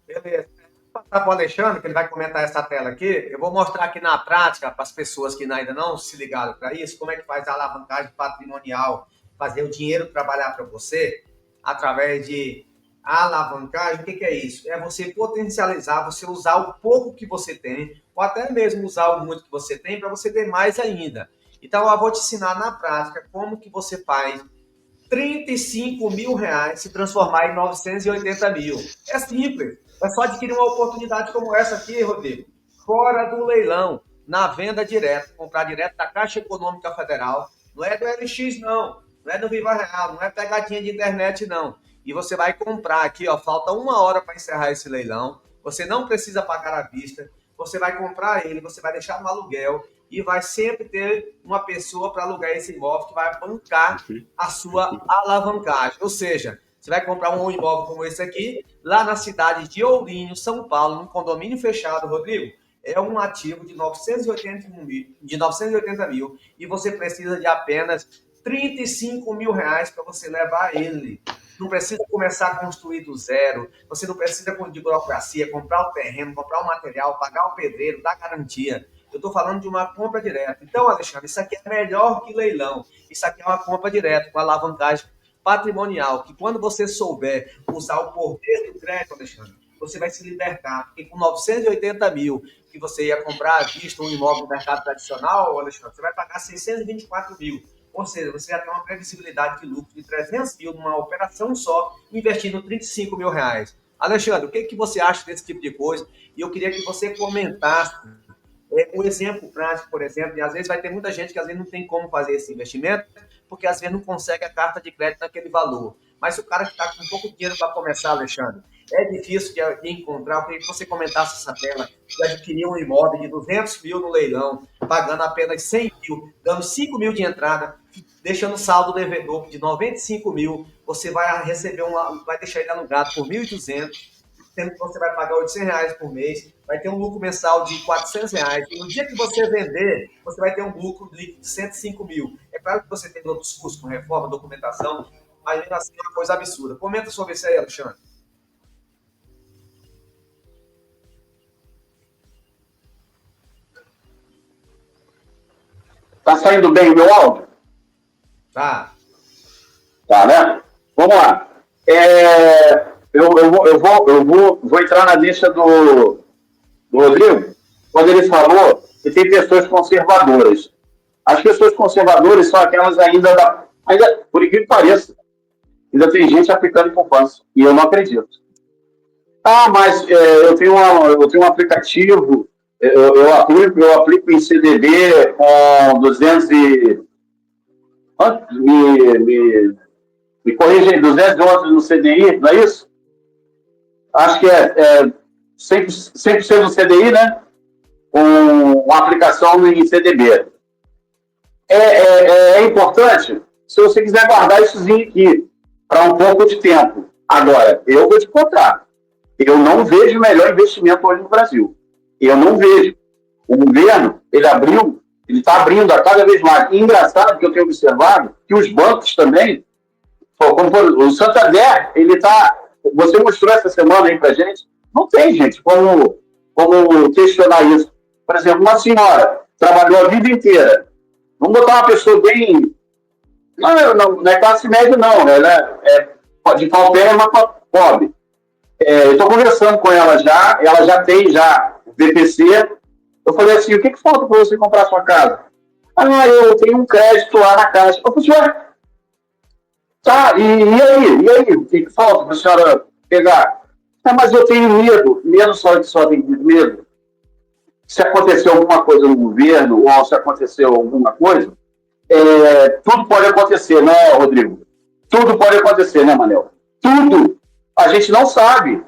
Beleza. Vou passar para o Alexandre, que ele vai comentar essa tela aqui. Eu vou mostrar aqui na prática, para as pessoas que ainda não se ligaram para isso, como é que faz a alavancagem patrimonial, fazer o dinheiro trabalhar para você, através de alavancagem. O que é isso? É você potencializar, você usar o pouco que você tem, ou até mesmo usar o muito que você tem, para você ter mais ainda. Então, eu vou te ensinar na prática como que você faz 35 mil reais se transformar em 980 mil. É simples. É só adquirir uma oportunidade como essa aqui, Rodrigo. Fora do leilão, na venda direta, comprar direto da Caixa Econômica Federal. Não é do LX, não. Não é do Viva Real, não é pegadinha de internet, não. E você vai comprar aqui, ó, falta 1 hora para encerrar esse leilão. Você não precisa pagar à vista. Você vai comprar ele, você vai deixar no aluguel e vai sempre ter uma pessoa para alugar esse imóvel que vai bancar a sua alavancagem. Ou seja, você vai comprar um imóvel como esse aqui, lá na cidade de Ourinho, São Paulo, num condomínio fechado, Rodrigo. É um ativo de 980 mil e você precisa de apenas 35 mil reais para você levar ele. Não precisa começar a construir do zero, você não precisa de burocracia, comprar o terreno, comprar o material, pagar o pedreiro, dar garantia. Eu estou falando de uma compra direta. Então, Alexandre, isso aqui é melhor que leilão. Isso aqui é uma compra direta, com alavancagem patrimonial, que quando você souber usar o poder do crédito, Alexandre, você vai se libertar. Porque com 980 mil que você ia comprar à vista um imóvel no mercado tradicional, Alexandre, você vai pagar 624 mil. Ou seja, você já tem uma previsibilidade de lucro de 300 mil numa operação só, investindo 35 mil reais. Alexandre, o que você acha desse tipo de coisa? E eu queria que você comentasse um exemplo prático, por exemplo, e às vezes vai ter muita gente que às vezes não tem como fazer esse investimento, porque às vezes não consegue a carta de crédito naquele valor. Mas o cara que está com pouco dinheiro para começar, Alexandre, é difícil de encontrar. Eu queria que você comentasse essa tela, de adquirir um imóvel de 200 mil no leilão, pagando apenas 100 mil, dando 5 mil de entrada, deixando saldo devedor de 95 mil, você vai receber vai deixar ele alugado por 1.200, sendo que você vai pagar 800 reais por mês, vai ter um lucro mensal de 400 reais. E no dia que você vender, você vai ter um lucro líquido de 105 mil. É claro que você tem outros custos com reforma, documentação, mas ainda assim é uma coisa absurda. Comenta sobre isso aí, Alexandre. Tá saindo bem o meu áudio? Tá. Tá, né? Vamos lá. Vou entrar na lista do Rodrigo, quando ele falou que tem pessoas conservadoras. As pessoas conservadoras são aquelas ainda, por incrível que pareça, ainda tem gente aplicando em poupança. E eu não acredito. Ah, mas eu tenho um aplicativo, eu aplico em CDB com 200 e... Me corrija aí, 211 no CDI, não é isso? Acho que é 100% do CDI, né? Com uma aplicação em CDB. É importante se você quiser guardar issozinho aqui para um pouco de tempo. Agora, eu vou te contar. Eu não vejo melhor investimento hoje no Brasil. Eu não vejo. O governo, ele está abrindo a cada vez mais. E engraçado que eu tenho observado que os bancos também, como o Santander, ele está... Você mostrou essa semana aí pra gente. Não tem, gente, como questionar isso. Por exemplo, uma senhora trabalhou a vida inteira. Vamos botar uma pessoa bem... Não é classe média, não. Ela é de paupérrima para pobre. Eu estou conversando com ela já. Ela já tem VPC. Eu falei assim, o que falta para você comprar sua casa? Eu tenho um crédito lá na Caixa. Eu falei, senhora, tá, e aí? O que falta para a senhora pegar? Mas eu tenho medo só tem medo. Se acontecer alguma coisa no governo, ou se acontecer alguma coisa, tudo pode acontecer, né, Rodrigo? Tudo pode acontecer, né, Manel? Tudo. A gente não sabe.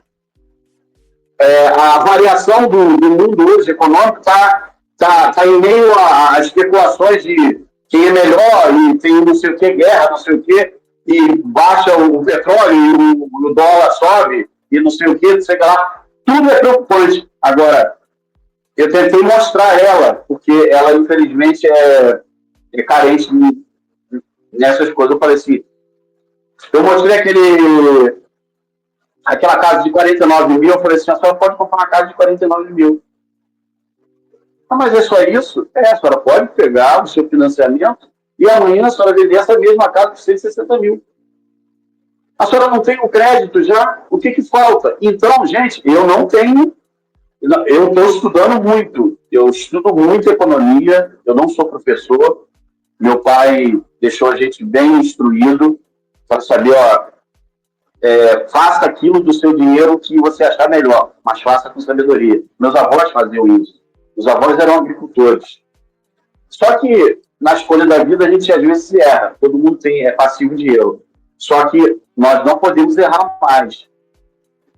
A variação do mundo hoje econômico está em meio a especulações de quem é melhor e tem não sei o que, guerra, não sei o que, e baixa o petróleo e o dólar sobe e não sei o que, não sei o que lá. Tudo é preocupante. Agora, Eu tentei mostrar ela, porque ela, infelizmente, é carente nessas coisas. Eu falei assim, eu mostrei aquela casa de 49 mil, eu falei assim, a senhora pode comprar uma casa de 49 mil. Ah, mas é só isso? A senhora pode pegar o seu financiamento e amanhã a senhora vender essa mesma casa por 160 mil. A senhora não tem o crédito já? O que falta? Então, gente, eu não tenho... Eu estou estudando muito. Eu estudo muito economia. Eu não sou professor. Meu pai deixou a gente bem instruído para saber, faça aquilo do seu dinheiro que você achar melhor, mas faça com sabedoria. Meus avós faziam isso. Os avós eram agricultores. Só que na escolha da vida a gente às vezes erra. Todo mundo é passivo de erro. Só que nós não podemos errar mais.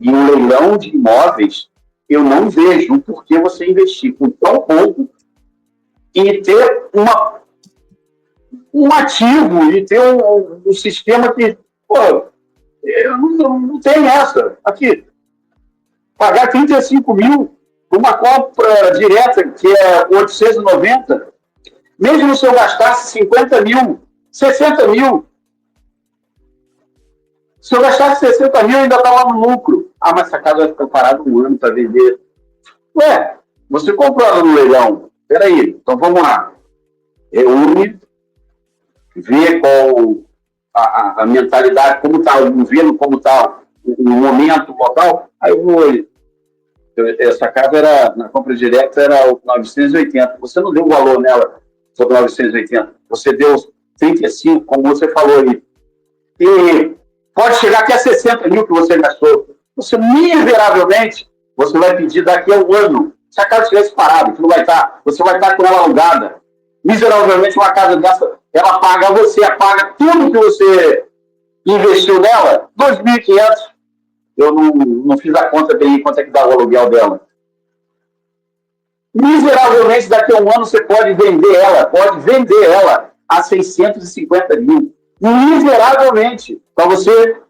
E um leilão de imóveis, eu não vejo o porquê você investir com tão pouco e ter um ativo e ter um sistema que, não tem essa. Aqui, pagar 35 mil por uma compra direta que é 890, mesmo se eu gastasse 50 mil, 60 mil, se eu gastasse 60 mil, ainda está lá no lucro. Ah, mas essa casa vai ficar parada um ano para vender. Ué, você comprou ela no leilão. Peraí, então vamos lá. Reúne, vê qual a mentalidade, como está o governo, como está o momento, o local. Aí eu vou... Essa casa na compra direta era 980. Você não deu valor nela sobre 980. Você deu 35, como você falou aí. E pode chegar até 60 mil que você gastou. Você, miseravelmente, você vai pedir daqui a um ano. Se a casa estivesse parada, que não vai estar, você vai estar com ela alugada. Miseravelmente, uma casa dessa, ela paga tudo que você investiu nela, 2.500. Eu não fiz a conta bem quanto é que dá o aluguel dela. Miseravelmente, daqui a um ano, você pode vender ela a 650 mil. Miseravelmente, para você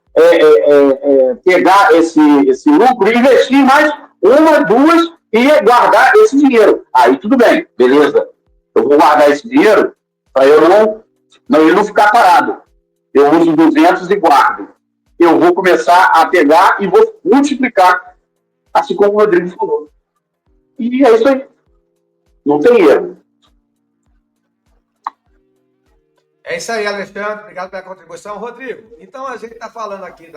pegar esse lucro e investir mais uma, duas e guardar esse dinheiro. Aí tudo bem, beleza. Eu vou guardar esse dinheiro para ele não ficar parado. Eu uso 200 e guardo. Eu vou começar a pegar e vou multiplicar, assim como o Rodrigo falou. E é isso aí. Não tem erro. É isso aí, Alexandre. Obrigado pela contribuição. Rodrigo, então a gente está falando aqui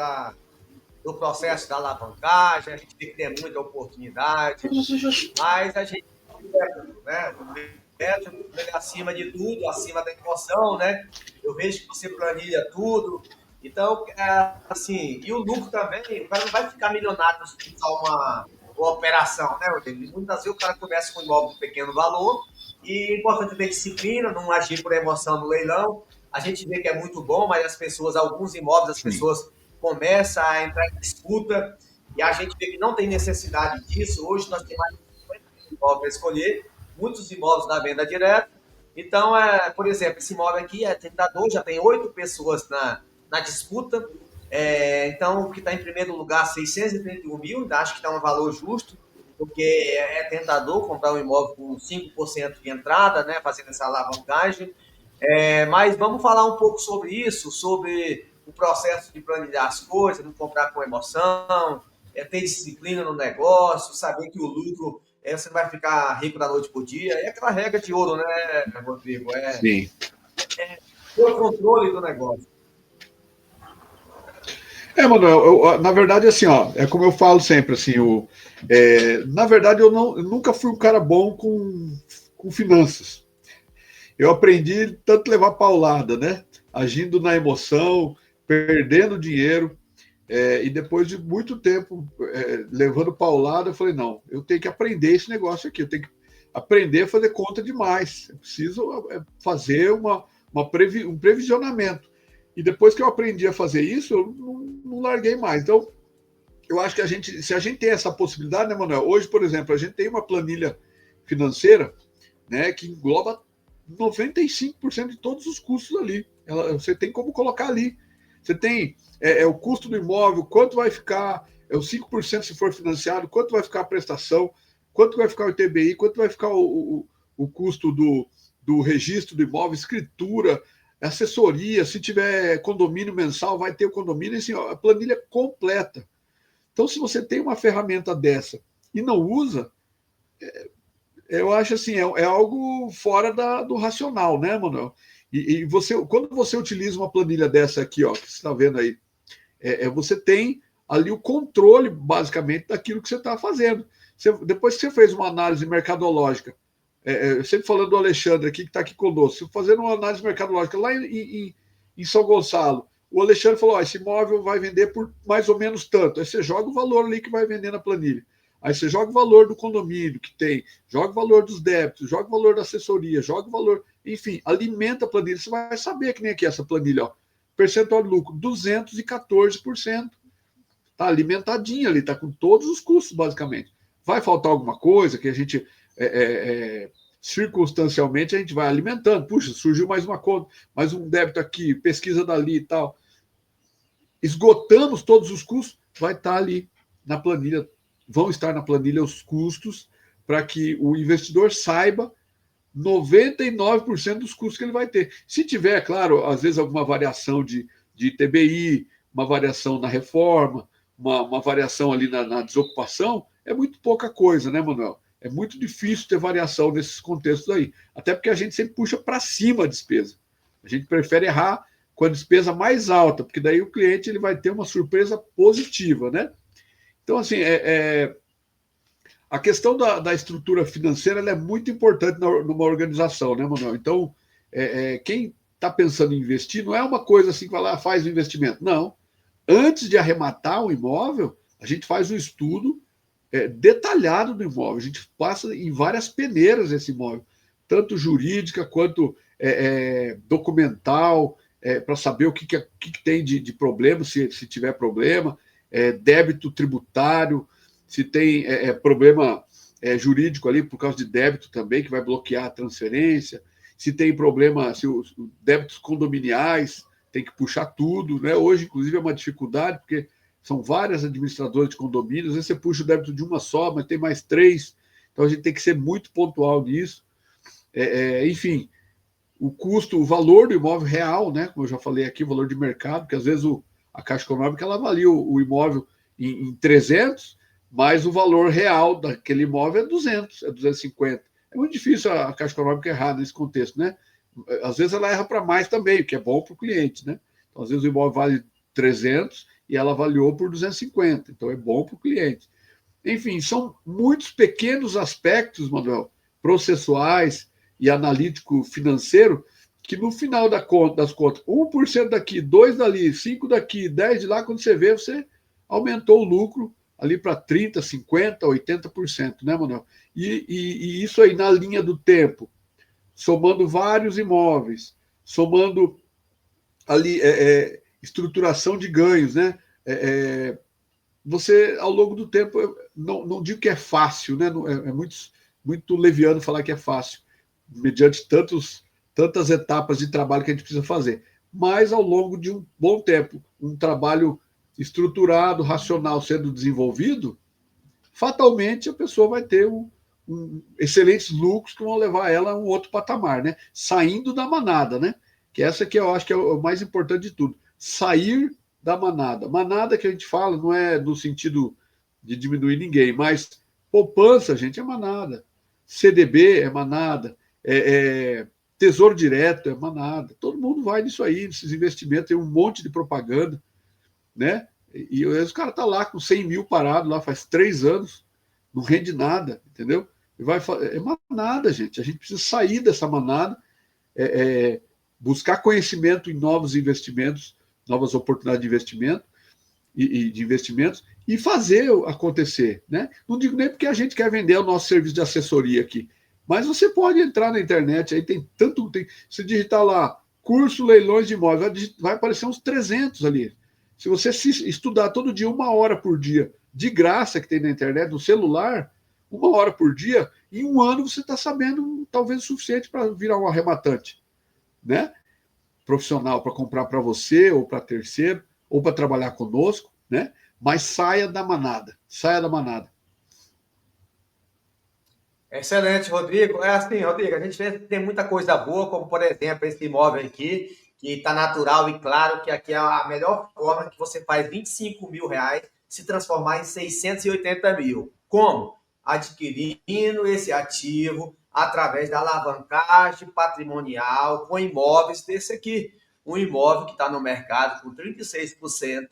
do processo da alavancagem, a gente tem que ter muita oportunidade, mas a gente né, acima de tudo, acima da emoção, né? Eu vejo que você planilha tudo. Então, assim, e o lucro também, o cara não vai ficar milionário se só uma operação, né, Rodrigo? Muitas vezes o cara começa com um imóvel de pequeno valor e é importante ter disciplina, não agir por emoção no leilão. A gente vê que é muito bom, mas alguns imóveis, as pessoas começam a entrar em disputa e a gente vê que não tem necessidade disso. Hoje nós temos mais de 50 imóveis para escolher, muitos imóveis na venda direta. Então, por exemplo, esse imóvel aqui é tentador, já tem 8 pessoas na disputa. Então, o que está em primeiro lugar, 631 mil, ainda acho que está um valor justo, porque é tentador comprar um imóvel com 5% de entrada, né, fazendo essa alavancagem. Mas vamos falar um pouco sobre isso, sobre o processo de planilhar as coisas, não comprar com emoção, ter disciplina no negócio, saber que o lucro, você não vai ficar rico da noite por dia. É aquela regra de ouro, né, Rodrigo? Sim. Ter o controle do negócio. Manuel, na verdade, assim, é como eu falo sempre, assim, na verdade, eu nunca fui um cara bom com finanças. Eu aprendi tanto levar paulada, né? Agindo na emoção, perdendo dinheiro, e depois de muito tempo levando paulada, eu falei, não, eu tenho que aprender esse negócio aqui, eu tenho que aprender a fazer conta demais, eu preciso fazer um previsionamento. E depois que eu aprendi a fazer isso, eu não larguei mais. Então, eu acho que se a gente tem essa possibilidade, né, Manuel? Hoje, por exemplo, a gente tem uma planilha financeira, né, que engloba 95% de todos os custos ali. Você tem como colocar ali. Você tem o custo do imóvel, quanto vai ficar, os 5% se for financiado, quanto vai ficar a prestação, quanto vai ficar o ITBI, quanto vai ficar o custo do registro do imóvel, escritura, assessoria, se tiver condomínio mensal, vai ter o condomínio, assim, ó, a planilha completa. Então, se você tem uma ferramenta dessa e não usa, eu acho assim, é algo fora do racional, né, Manuel? E quando você utiliza uma planilha dessa aqui, ó, que você está vendo aí, você tem ali o controle, basicamente, daquilo que você está fazendo. Depois que você fez uma análise mercadológica, sempre falando do Alexandre aqui, que está aqui conosco, fazendo uma análise mercadológica lá em São Gonçalo, o Alexandre falou, esse imóvel vai vender por mais ou menos tanto. Aí você joga o valor ali que vai vender na planilha. Aí você joga o valor do condomínio que tem, joga o valor dos débitos, joga o valor da assessoria, joga o valor... Enfim, alimenta a planilha. Você vai saber que nem aqui essa planilha, ó. Percentual de lucro, 214%. Está alimentadinha ali, está com todos os custos, basicamente. Vai faltar alguma coisa que a gente, circunstancialmente, a gente vai alimentando. Puxa, surgiu mais uma conta, mais um débito aqui, pesquisa dali e tal. Esgotamos todos os custos, vai estar ali na planilha, vão estar na planilha os custos para que o investidor saiba 99% dos custos que ele vai ter. Se tiver, claro, às vezes alguma variação de ITBI, uma variação na reforma, uma variação ali na desocupação, é muito pouca coisa, né, Manuel? É muito difícil ter variação nesses contextos aí. Até porque a gente sempre puxa para cima a despesa. A gente prefere errar com a despesa mais alta, porque daí o cliente ele vai ter uma surpresa positiva, né? Então, assim, a questão da estrutura financeira ela é muito importante numa organização, né, Manuel? Então, quem está pensando em investir não é uma coisa assim que vai lá, faz o investimento. Não. Antes de arrematar o imóvel, a gente faz um estudo detalhado do imóvel. A gente passa em várias peneiras esse imóvel, tanto jurídica quanto documental, para saber o que tem de problema, se tiver problema, débito tributário, se tem problema jurídico ali por causa de débito também, que vai bloquear a transferência, se tem problema, se os débitos condominiais, tem que puxar tudo, né? Hoje, inclusive, é uma dificuldade, porque são várias administradoras de condomínios, às vezes você puxa o débito de uma só, mas tem mais 3, então a gente tem que ser muito pontual nisso. Enfim, o custo, o valor do imóvel real, né? Como eu já falei aqui, o valor de mercado, porque às vezes a Caixa Econômica ela avalia o imóvel em 300, mas o valor real daquele imóvel é 200, é 250. É muito difícil a Caixa Econômica errar nesse contexto, né? Às vezes ela erra para mais também, o que é bom para o cliente, né? Então, às vezes o imóvel vale 300 e ela avaliou por 250, então é bom para o cliente. Enfim, são muitos pequenos aspectos, Manuel, processuais e analítico-financeiro, que no final das contas, 1% daqui, 2% dali, 5% daqui, 10% de lá, quando você vê, você aumentou o lucro ali para 30%, 50%, 80%, né, Manuel? E isso aí na linha do tempo, somando vários imóveis, somando ali estruturação de ganhos, né? Você, ao longo do tempo, não digo que é fácil, né? É muito leviano falar que é fácil, mediante tantas etapas de trabalho que a gente precisa fazer. Mas, ao longo de um bom tempo, um trabalho estruturado, racional sendo desenvolvido, fatalmente a pessoa vai ter excelentes lucros que vão levar ela a um outro patamar, né? Saindo da manada, né? Que essa que eu acho que é o mais importante de tudo. Sair da manada. Manada que a gente fala não é no sentido de diminuir ninguém, mas poupança, gente, é manada. CDB é manada. Tesouro Direto é manada. Todo mundo vai nisso aí, nesses investimentos, tem um monte de propaganda, né? E os caras estão lá com 100 mil parado lá faz 3 anos, não rende nada, entendeu? É manada, gente. A gente precisa sair dessa manada, buscar conhecimento em novos investimentos, novas oportunidades de investimento e de investimentos e fazer acontecer, né? Não digo nem porque a gente quer vender o nosso serviço de assessoria aqui, mas você pode entrar na internet, aí tem tanto, se digitar lá curso leilões de imóveis, vai aparecer uns 300 ali. Se você estudar todo dia, 1 hora por dia, de graça que tem na internet, no celular, 1 hora por dia, em 1 ano você está sabendo talvez o suficiente para virar um arrematante, né? Profissional para comprar para você ou para terceiro, ou para trabalhar conosco, né? Mas saia da manada, saia da manada. Excelente, Rodrigo. É assim, Rodrigo, a gente vê que tem muita coisa boa, como por exemplo esse imóvel aqui, que está natural e claro que aqui é a melhor forma que você faz R$ 25.000 se transformar em 680 mil. Como? Adquirindo esse ativo através da alavancagem patrimonial com imóveis desse aqui. Um imóvel que está no mercado com 36%,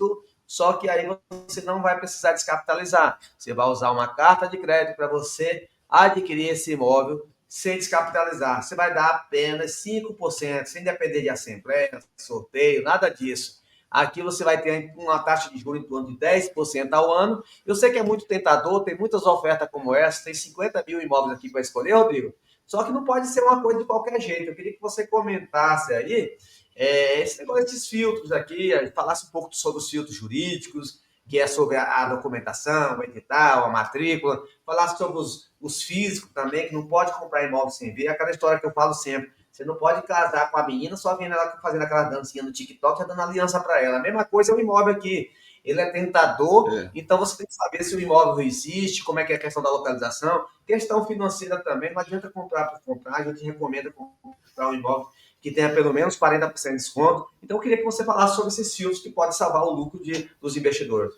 só que aí você não vai precisar descapitalizar. Você vai usar uma carta de crédito para você adquirir esse imóvel sem descapitalizar. Você vai dar apenas 5%, sem depender de assembleia, sorteio, nada disso. Aqui você vai ter uma taxa de juros em torno de 10% ao ano. Eu sei que é muito tentador, tem muitas ofertas como essa, tem 50 mil imóveis aqui para escolher, Rodrigo. Só que não pode ser uma coisa de qualquer jeito. Eu queria que você comentasse aí esse negócio desses filtros aqui, falasse um pouco sobre os filtros jurídicos, que é sobre a documentação, o edital, a matrícula, falar sobre os físicos também, que não pode comprar imóvel sem ver, aquela história que eu falo sempre, você não pode casar com a menina só vendo ela fazendo aquela dancinha no TikTok e dando aliança para ela. A mesma coisa é o imóvel aqui, ele é tentador, então você tem que saber se o imóvel existe, como é que é a questão da localização, questão financeira também, não adianta comprar por comprar, a gente recomenda comprar um imóvel que tenha pelo menos 40% de desconto. Então, eu queria que você falasse sobre esses filtros que podem salvar o lucro dos investidores.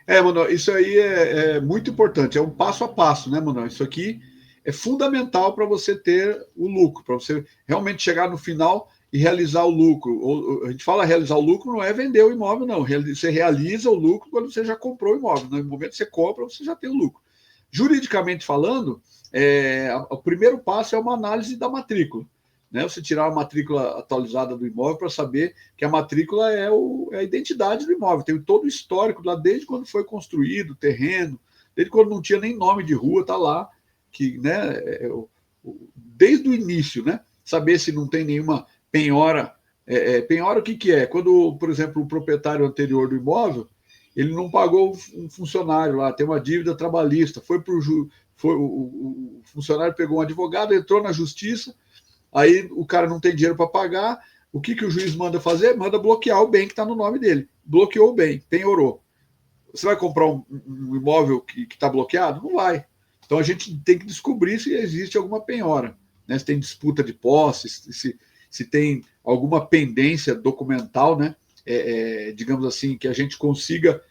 Manuel, isso aí é muito importante, é um passo a passo, né, Manuel? Isso aqui é fundamental para você ter o lucro, para você realmente chegar no final e realizar o lucro. A gente fala realizar o lucro, não é vender o imóvel, não. Você realiza o lucro quando você já comprou o imóvel. No momento que você compra, você já tem o lucro. Juridicamente falando, o primeiro passo é uma análise da matrícula. Né, você tirar a matrícula atualizada do imóvel para saber que a matrícula é a identidade do imóvel. Tem todo o histórico lá, desde quando foi construído o terreno, desde quando não tinha nem nome de rua, está lá, que, né, desde o início, né, saber se não tem nenhuma penhora. Penhora o que é? Quando, por exemplo, o proprietário anterior do imóvel, ele não pagou um funcionário lá, tem uma dívida trabalhista, o funcionário pegou um advogado, entrou na justiça, aí o cara não tem dinheiro para pagar, o que o juiz manda fazer? Manda bloquear o bem que está no nome dele. Bloqueou o bem, penhorou. Você vai comprar um imóvel que está bloqueado? Não vai. Então a gente tem que descobrir se existe alguma penhora, né? Se tem disputa de posse, se tem alguma pendência documental, né? Digamos assim, que a gente consiga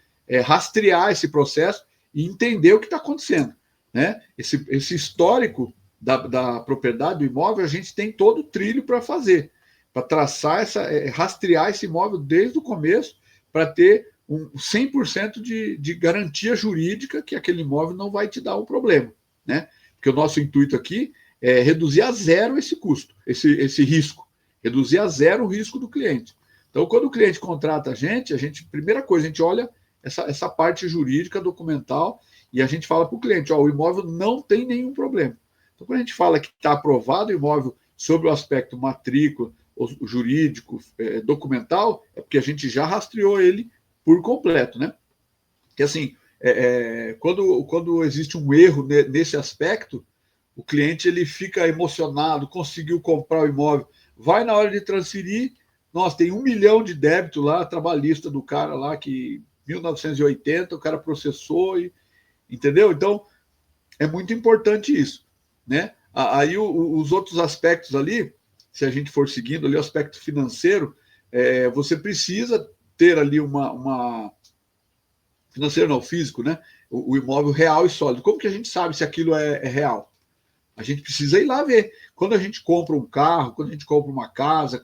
rastrear esse processo e entender o que está acontecendo, né? Esse histórico da propriedade do imóvel, a gente tem todo o trilho para fazer, para traçar rastrear esse imóvel desde o começo, para ter 100% de garantia jurídica que aquele imóvel não vai te dar um problema, né? Porque o nosso intuito aqui é reduzir a zero esse custo, esse risco, reduzir a zero o risco do cliente. Então, quando o cliente contrata a gente, primeira coisa, a gente olha essa parte jurídica, documental, e a gente fala para o cliente, o imóvel não tem nenhum problema. Então, quando a gente fala que está aprovado o imóvel sobre o aspecto matrícula, o jurídico, documental, é porque a gente já rastreou ele por completo, né? Que assim, quando existe um erro nesse aspecto, o cliente ele fica emocionado, conseguiu comprar o imóvel, vai na hora de transferir, nossa, tem 1 milhão de débito lá, trabalhista do cara lá, que 1980 o cara processou, entendeu? Então, é muito importante isso, né? Aí os outros aspectos ali, se a gente for seguindo ali o aspecto financeiro, você precisa ter ali uma financeiro não, físico, né? O imóvel real e sólido. Como que a gente sabe se aquilo é real? A gente precisa ir lá ver. Quando a gente compra um carro, quando a gente compra uma casa,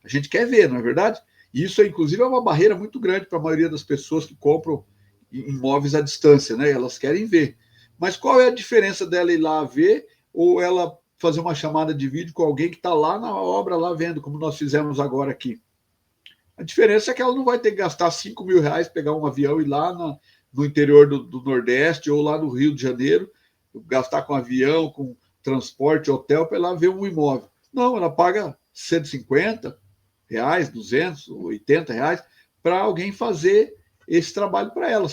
a gente quer ver, não é verdade? E isso, inclusive, é uma barreira muito grande para a maioria das pessoas que compram imóveis à distância, né? Elas querem ver. Mas qual é a diferença dela ir lá ver ou ela fazer uma chamada de vídeo com alguém que está lá na obra, lá vendo, como nós fizemos agora aqui? A diferença é que ela não vai ter que gastar R$ 5.000, pegar um avião e ir lá no interior do Nordeste ou lá no Rio de Janeiro, gastar com avião, com transporte, hotel, para ir lá ver um imóvel. Não, ela paga R$ 150, R$ 280 para alguém fazer esse trabalho para ela.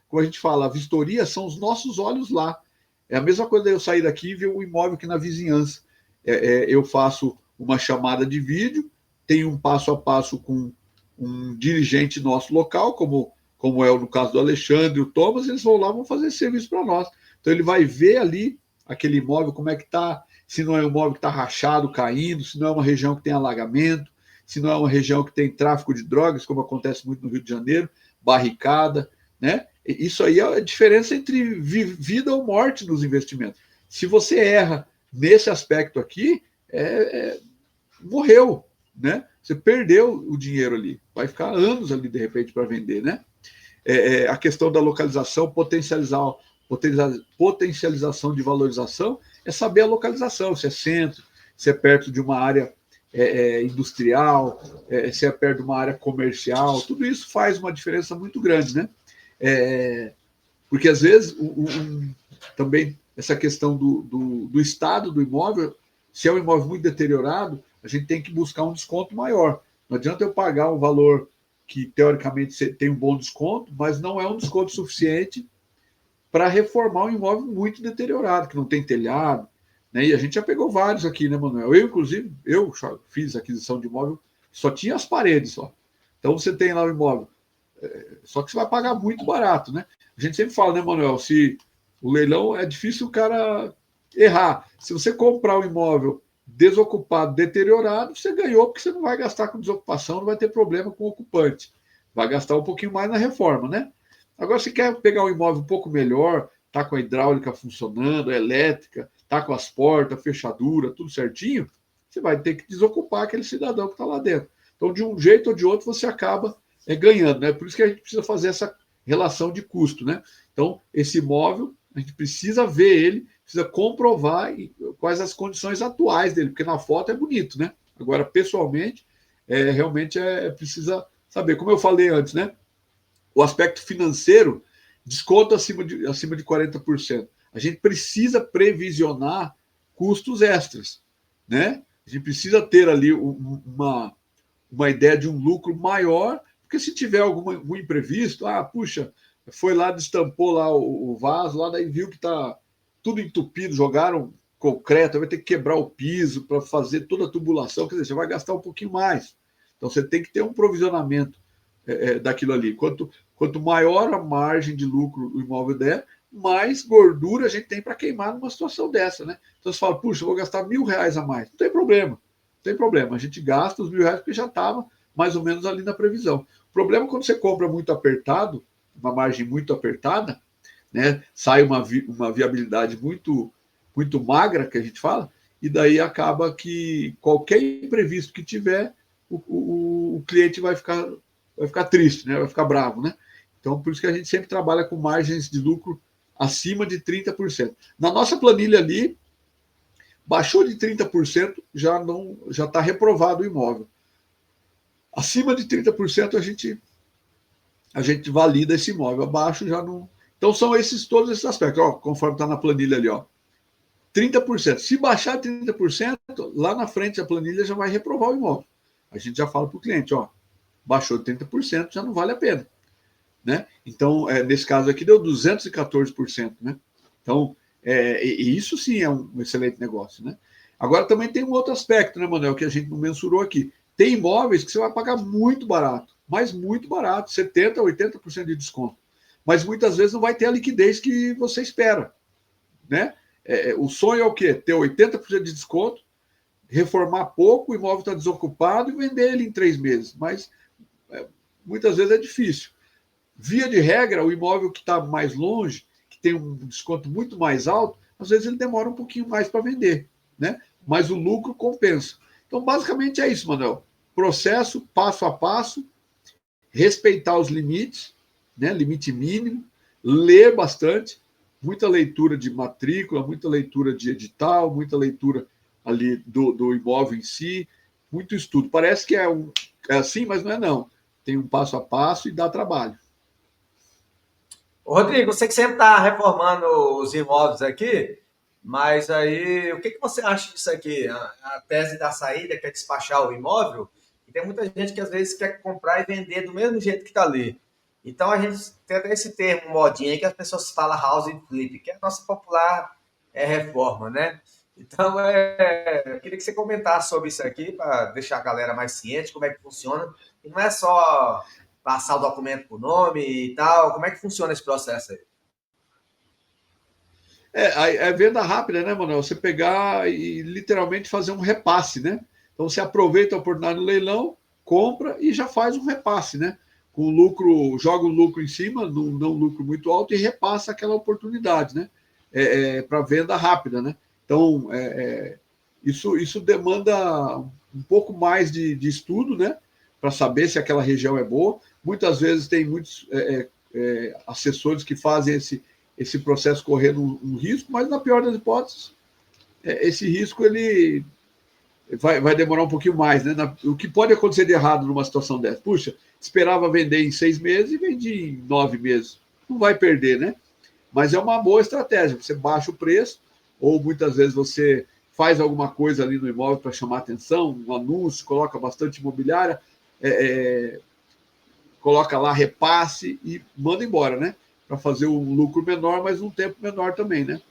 Como a gente fala, a vistoria são os nossos olhos lá. É a mesma coisa de eu sair daqui e ver um imóvel aqui na vizinhança. Eu faço uma chamada de vídeo, tenho um passo a passo com um dirigente nosso local, como é no caso do Alexandre e o Thomas, eles vão lá, vão fazer esse serviço para nós. Então ele vai ver ali aquele imóvel, como é que está, se não é um imóvel que está rachado, caindo, se não é uma região que tem alagamento, se não é uma região que tem tráfico de drogas, como acontece muito no Rio de Janeiro, barricada, né? Isso aí é a diferença entre vida ou morte nos investimentos. Se você erra nesse aspecto aqui, morreu, né? Você perdeu o dinheiro ali, vai ficar anos ali de repente para vender, né? A questão da localização, potencialização de valorização, é saber a localização, se é centro, se é perto de uma área industrial, se é perto de uma área comercial, tudo isso faz uma diferença muito grande, né? Porque às vezes também essa questão do estado do imóvel, se é um imóvel muito deteriorado, a gente tem que buscar um desconto maior. Não adianta eu pagar um valor que teoricamente tem um bom desconto, mas não é um desconto suficiente para reformar um imóvel muito deteriorado, que não tem telhado, né? E a gente já pegou vários aqui, né, Manuel? Inclusive, eu fiz aquisição de imóvel, só tinha as paredes só. Então você tem lá o imóvel, só que você vai pagar muito barato, né? A gente sempre fala, né, Manuel, se o leilão é difícil o cara errar. Se você comprar um imóvel desocupado, deteriorado, você ganhou, porque você não vai gastar com desocupação, não vai ter problema com o ocupante. Vai gastar um pouquinho mais na reforma, né? Agora, se quer pegar um imóvel um pouco melhor, tá com a hidráulica funcionando, a elétrica, tá com as portas, fechadura, tudo certinho, você vai ter que desocupar aquele cidadão que está lá dentro. Então, de um jeito ou de outro, você acaba ganhando, né? Por isso que a gente precisa fazer essa relação de custo, né? Então, esse imóvel, a gente precisa ver ele, precisa comprovar quais as condições atuais dele, porque na foto é bonito, né? Agora, pessoalmente, realmente precisa saber. Como eu falei antes, né? O aspecto financeiro, desconto acima de 40%. A gente precisa previsionar custos extras, né? A gente precisa ter ali uma ideia de um lucro maior, porque se tiver algum imprevisto, puxa, foi lá, destampou lá o vaso, lá daí viu que está tudo entupido, jogaram concreto, vai ter que quebrar o piso para fazer toda a tubulação, quer dizer, você vai gastar um pouquinho mais. Então você tem que ter um provisionamento daquilo ali. Quanto maior a margem de lucro do imóvel der, mais gordura a gente tem para queimar numa situação dessa, né? Então você fala, puxa, eu vou gastar R$1.000 a mais. Não tem problema, não tem problema. A gente gasta os R$1.000 porque já estava mais ou menos ali na previsão. O problema é quando você compra muito apertado, uma margem muito apertada, né? Sai uma viabilidade muito, muito magra, que a gente fala, e daí acaba que qualquer imprevisto que tiver, o cliente vai ficar triste, né? Vai ficar bravo, né? Então, por isso que a gente sempre trabalha com margens de lucro acima de 30%. Na nossa planilha ali, baixou de 30%, já está reprovado o imóvel. Acima de 30%, a gente valida esse imóvel. Abaixo já não. Então, são todos esses aspectos. Ó, conforme está na planilha ali, ó. 30%. Se baixar 30%, lá na frente a planilha já vai reprovar o imóvel. A gente já fala para o cliente, ó, baixou 30%, já não vale a pena. Né? Então, nesse caso aqui, deu 214%. Né? Então, isso sim é um excelente negócio. Né? Agora, também tem um outro aspecto, né, Manuel, que a gente não mensurou aqui. Tem imóveis que você vai pagar muito barato, mas muito barato, 70%, 80% de desconto. Mas muitas vezes não vai ter a liquidez que você espera. Né? O sonho é o quê? Ter 80% de desconto, reformar pouco, o imóvel está desocupado e vender ele em 3 meses. Mas muitas vezes é difícil. Via de regra, o imóvel que está mais longe, que tem um desconto muito mais alto, às vezes ele demora um pouquinho mais para vender, né? Mas o lucro compensa. Então, basicamente é isso, Manuel. Processo, passo a passo, respeitar os limites, né? Limite mínimo, ler bastante, muita leitura de matrícula, muita leitura de edital, muita leitura ali do imóvel em si, muito estudo. Parece que é assim, mas não é não. Tem um passo a passo e dá trabalho. Rodrigo, você que sempre está reformando os imóveis aqui, mas aí o que você acha disso aqui? A tese da saída, que é despachar o imóvel, e tem muita gente que às vezes quer comprar e vender do mesmo jeito que está ali. Então a gente tem até esse termo modinha que as pessoas falam house flip, que é a nossa popular reforma, né? Então eu queria que você comentasse sobre isso aqui para deixar a galera mais ciente como é que funciona. E não é só passar o documento por nome e tal. Como é que funciona esse processo aí? É venda rápida, né, Manuel? Você pegar e literalmente fazer um repasse, né? Então você aproveita a oportunidade no leilão, compra e já faz um repasse, né? Com lucro, joga o lucro em cima, não um lucro muito alto, e repassa aquela oportunidade, né? Para venda rápida, né? Então, isso demanda um pouco mais de estudo, né? Para saber se aquela região é boa. Muitas vezes tem muitos assessores que fazem esse processo correndo um risco, mas na pior das hipóteses, esse risco ele vai demorar um pouquinho mais, né? O que pode acontecer de errado numa situação dessa? Puxa, esperava vender em 6 meses e vendi em 9 meses. Não vai perder, né? Mas é uma boa estratégia. Você baixa o preço, ou muitas vezes você faz alguma coisa ali no imóvel para chamar atenção, um anúncio, coloca bastante imobiliária, coloca lá repasse e manda embora, né? Para fazer um lucro menor, mas um tempo menor também, né?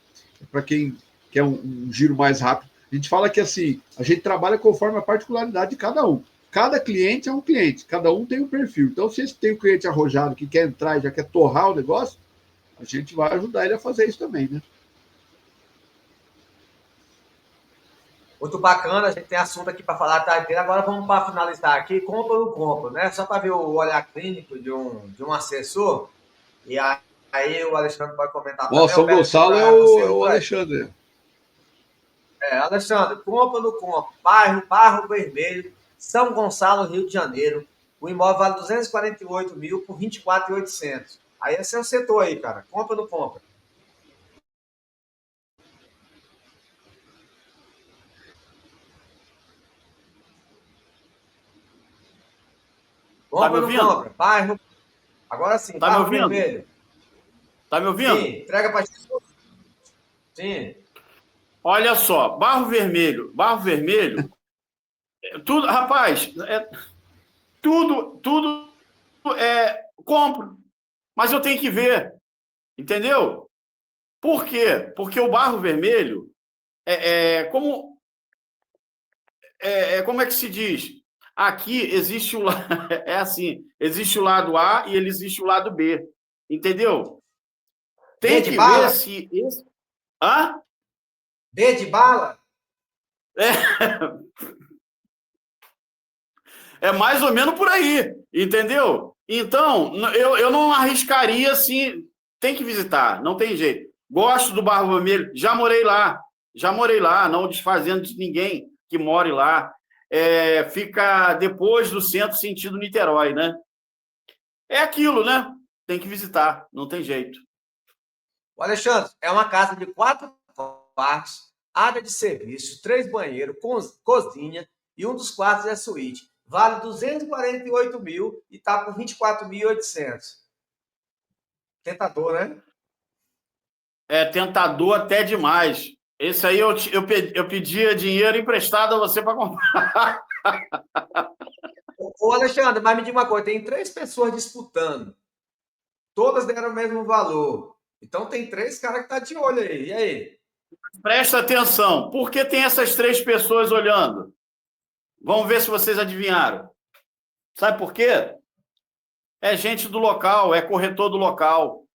Para quem quer um giro mais rápido. A gente fala que assim, a gente trabalha conforme a particularidade de cada um. Cada cliente é um cliente, cada um tem um perfil. Então, se você tem um cliente arrojado que quer entrar e já quer torrar o negócio, a gente vai ajudar ele a fazer isso também, né? Muito bacana, a gente tem assunto aqui para falar a tarde inteira. Agora vamos para finalizar aqui, compra ou não compra, né? Só para ver o olhar clínico de um assessor. E aí o Alexandre pode comentar também. São Gonçalo é o Alexandre. Alexandre, compra ou não compra? Bairro Barro Vermelho, São Gonçalo, Rio de Janeiro. O imóvel vale 248 mil por 24.800. Aí é seu setor aí, cara. Compra ou não compra? Tá me ouvindo? Compra? Bairro. Agora sim, tá Barro me ouvindo? Vermelho. Tá me ouvindo? Sim, entrega para Jesus. Sim. Olha só, Barro Vermelho, tudo, rapaz, tudo compro, mas eu tenho que ver, entendeu? Por quê? Porque o Barro Vermelho como é que se diz? Aqui existe assim, existe o lado A e existe o lado B, entendeu? Tem que ver se esse... Hã? B de bala? É mais ou menos por aí, entendeu? Então, eu não arriscaria assim. Tem que visitar, não tem jeito. Gosto do Barro Vermelho, já morei lá, não desfazendo de ninguém que more lá. Fica depois do centro, sentido Niterói, né? É aquilo, né? Tem que visitar, não tem jeito. O Alexandre, é uma casa de 4 quartos, área de serviço, 3 banheiros, cozinha e um dos quartos é suíte. Vale 248 mil e está por 24.800. Tentador, né? É tentador até demais. Esse aí eu pedia dinheiro emprestado a você para comprar. Ô Alexandre, mas me diga uma coisa, tem 3 pessoas disputando. Todas deram o mesmo valor. Então tem 3 caras que estão de olho aí. E aí? Presta atenção. Por que tem essas 3 pessoas olhando? Vamos ver se vocês adivinharam. Sabe por quê? É gente do local, é corretor do local.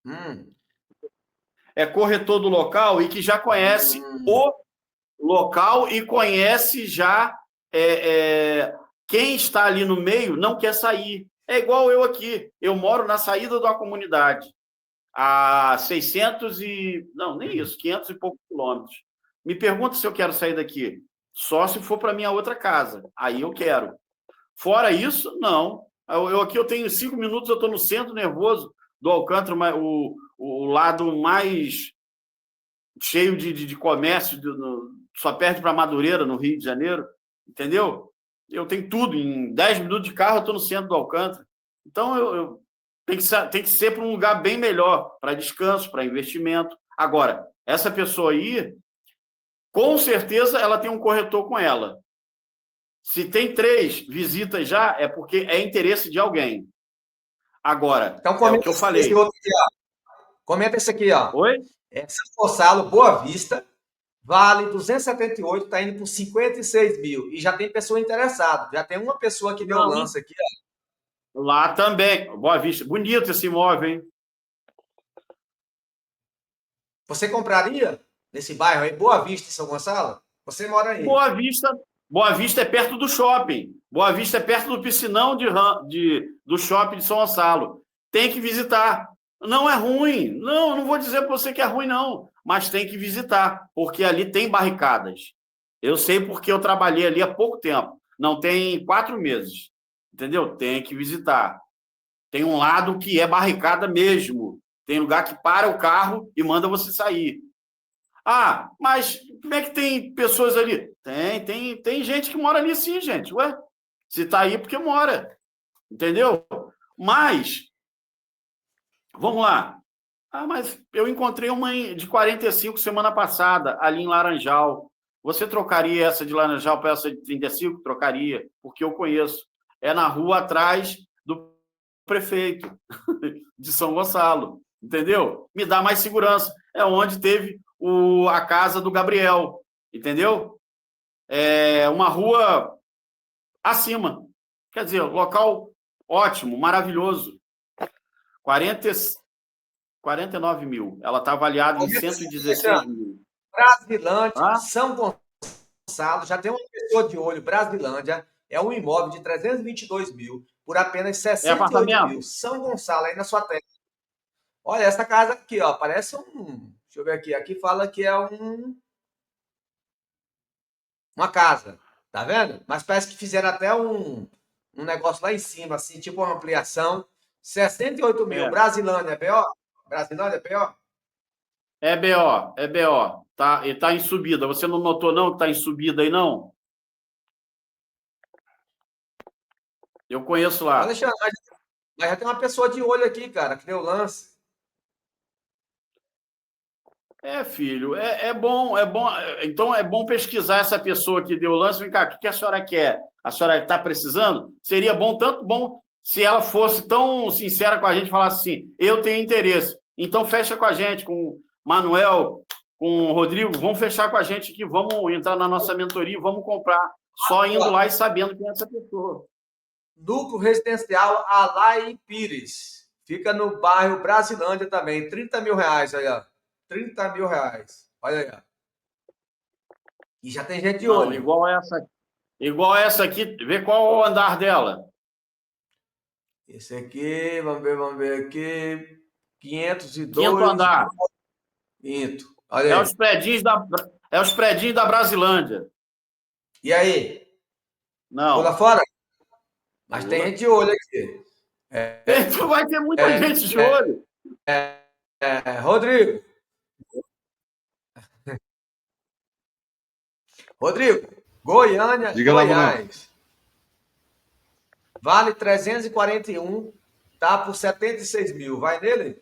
É corretor do local e que já conhece o local e conhece já quem está ali no meio não quer sair. É igual eu aqui. Eu moro na saída de uma comunidade, a 600 e... Não, nem isso, 500 e poucos quilômetros. Me pergunta se eu quero sair daqui. Só se for para minha outra casa. Aí eu quero. Fora isso, não. Aqui eu tenho 5 minutos, eu estou no centro nervoso do Alcântara, o lado mais cheio de comércio, só perto para Madureira, no Rio de Janeiro, entendeu? Eu tenho tudo. Em 10 minutos de carro, eu estou no centro do Alcântara. Então, tem que ser para um lugar bem melhor, para descanso, para investimento. Agora, essa pessoa aí, com certeza, ela tem um corretor com ela. Se tem 3 visitas já, é porque é interesse de alguém. Agora, então, é o que eu falei. Esse outro aqui, ó. Comenta esse aqui, ó. Oi? São Gonçalo, Boa Vista, vale 278, está indo por 56 mil. E já tem pessoa interessada. Já tem uma pessoa que deu o lance aqui, ó. Lá também. Boa Vista. Bonito esse imóvel, hein? Você compraria nesse bairro aí, Boa Vista, em São Gonçalo? Você mora aí. Boa Vista é perto do shopping. Boa Vista é perto do piscinão do shopping de São Gonçalo. Tem que visitar. Não é ruim. Não vou dizer para você que é ruim, não. Mas tem que visitar, porque ali tem barricadas. Eu sei porque eu trabalhei ali há pouco tempo. Não tem 4 meses. Entendeu? Tem que visitar. Tem um lado que é barricada mesmo. Tem lugar que para o carro e manda você sair. Ah, mas como é que tem pessoas ali? Tem gente que mora ali sim, gente. Ué, se tá aí porque mora. Entendeu? Mas, vamos lá. Ah, mas eu encontrei uma de 45 semana passada, ali em Laranjal. Você trocaria essa de Laranjal para essa de 35? Trocaria, porque eu conheço. É na rua atrás do prefeito de São Gonçalo. Entendeu? Me dá mais segurança. É onde teve a casa do Gabriel. Entendeu? É uma rua acima. Quer dizer, local ótimo, maravilhoso. 49 mil. Ela está avaliada em 116 mil. Brasilândia, São Gonçalo, já tem uma pessoa de olho. Brasilândia é um imóvel de 322 mil por apenas 68 mil. São Gonçalo, aí na sua terra. Olha, essa casa aqui, ó, parece um... Deixa eu ver aqui. Aqui fala que é uma casa, tá vendo? Mas parece que fizeram até um negócio lá em cima, assim, tipo uma ampliação. 68 mil. Brasilândia, BO? Brasilândia, BO? É BO. Tá, e tá em subida. Você não notou, não, que tá em subida aí, não? Eu conheço lá. Alexandre, mas já tem uma pessoa de olho aqui, cara, que deu lance. Filho, é bom. Então é bom pesquisar essa pessoa que deu o lance. Vem cá, o que a senhora quer? A senhora está precisando? Seria bom, tanto bom, se ela fosse tão sincera com a gente, falasse assim: eu tenho interesse. Então fecha com a gente, com o Manuel, com o Rodrigo, vamos fechar com a gente aqui, vamos entrar na nossa mentoria, vamos comprar. Só indo lá e sabendo quem é essa pessoa. Núcleo Residencial Alai Pires. Fica no bairro Brasilândia também. 30 mil reais aí, ó. 30 mil reais. Olha aí, ó. E já tem gente de olho. Igual essa aqui. Vê qual é o andar dela. Esse aqui, vamos ver aqui. 502. Quinto andar. Quinto. Olha aí. É os predinhos da Brasilândia. E aí? Não. Pula fora? Mas tem gente de olho aqui. Vai ter muita gente de olho. Rodrigo. Goiânia, Diga Goiás. Vale 341, tá por 76 mil. Vai nele?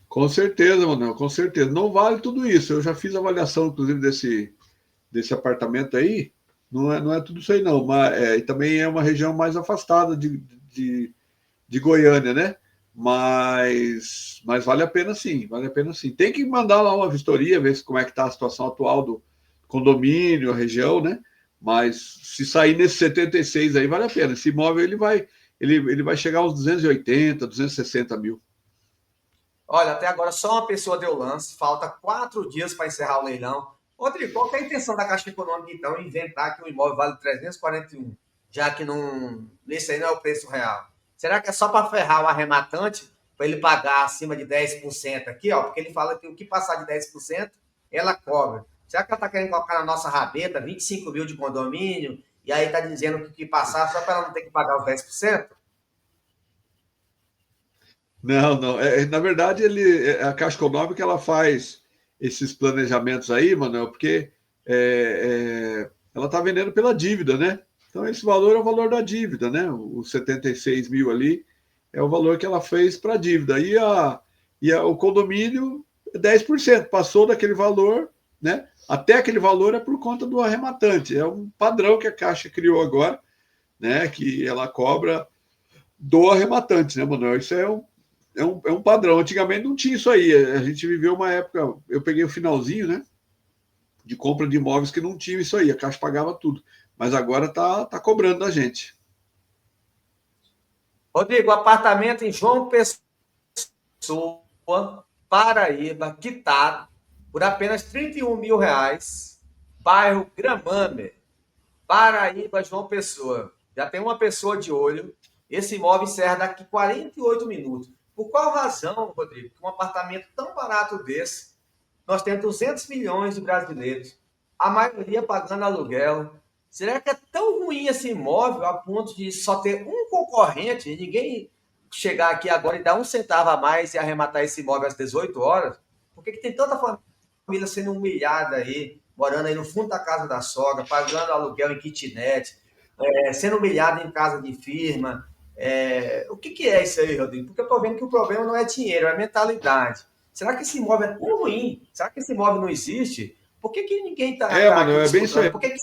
Com certeza, Manuel, com certeza. Não vale tudo isso. Eu já fiz avaliação, inclusive, desse apartamento aí. Não é tudo isso aí, não. Mas, e também é uma região mais afastada de Goiânia, né? Mas vale a pena sim, vale a pena sim. Tem que mandar lá uma vistoria, ver como é que está a situação atual do condomínio, a região, né? Mas se sair nesse 76 aí, vale a pena. Esse imóvel ele vai chegar aos 280, 260 mil. Olha, até agora só uma pessoa deu lance, falta 4 dias para encerrar o leilão. Rodrigo, qual que é a intenção da Caixa Econômica, então, em inventar que o imóvel vale 341, já que nesse aí não é o preço real? Será que é só para ferrar o arrematante, para ele pagar acima de 10% aqui, ó? Porque ele fala que o que passar de 10%, ela cobra. Será que ela está querendo colocar na nossa rabeta 25 mil de condomínio, e aí está dizendo que o que passar só para ela não ter que pagar os 10%? Não. Na verdade, a Caixa Econômica ela faz esses planejamentos aí, Manuel, porque ela está vendendo pela dívida, né? Então, esse valor é o valor da dívida, né? Os 76 mil ali é o valor que ela fez para a dívida. O condomínio é 10%, passou daquele valor, né? Até aquele valor é por conta do arrematante. É um padrão que a Caixa criou agora, né? Que ela cobra do arrematante, né, Manuel? Isso é um padrão. Antigamente não tinha isso aí. A gente viveu uma época, eu peguei o finalzinho, né? De compra de imóveis que não tinha isso aí. A Caixa pagava tudo. Mas agora tá cobrando da gente. Rodrigo, apartamento em João Pessoa, Paraíba, quitado por apenas R$ 31 mil, bairro Gramame, Paraíba, João Pessoa. Já tem uma pessoa de olho. Esse imóvel encerra daqui 48 minutos. Por qual razão, Rodrigo, que um apartamento tão barato desse, nós temos 200 milhões de brasileiros, a maioria pagando aluguel? Será que é tão ruim esse imóvel a ponto de só ter um concorrente e ninguém chegar aqui agora e dar um centavo a mais e arrematar esse imóvel às 18 horas? Por que tem tanta família sendo humilhada aí, morando aí no fundo da casa da sogra, pagando aluguel em kitnet, sendo humilhada em casa de firma? O que é isso aí, Rodrigo? Porque eu estou vendo que o problema não é dinheiro, é mentalidade. Será que esse imóvel é tão ruim? Será que esse imóvel não existe? Por que ninguém está Manoel, é bem isso aí. Por que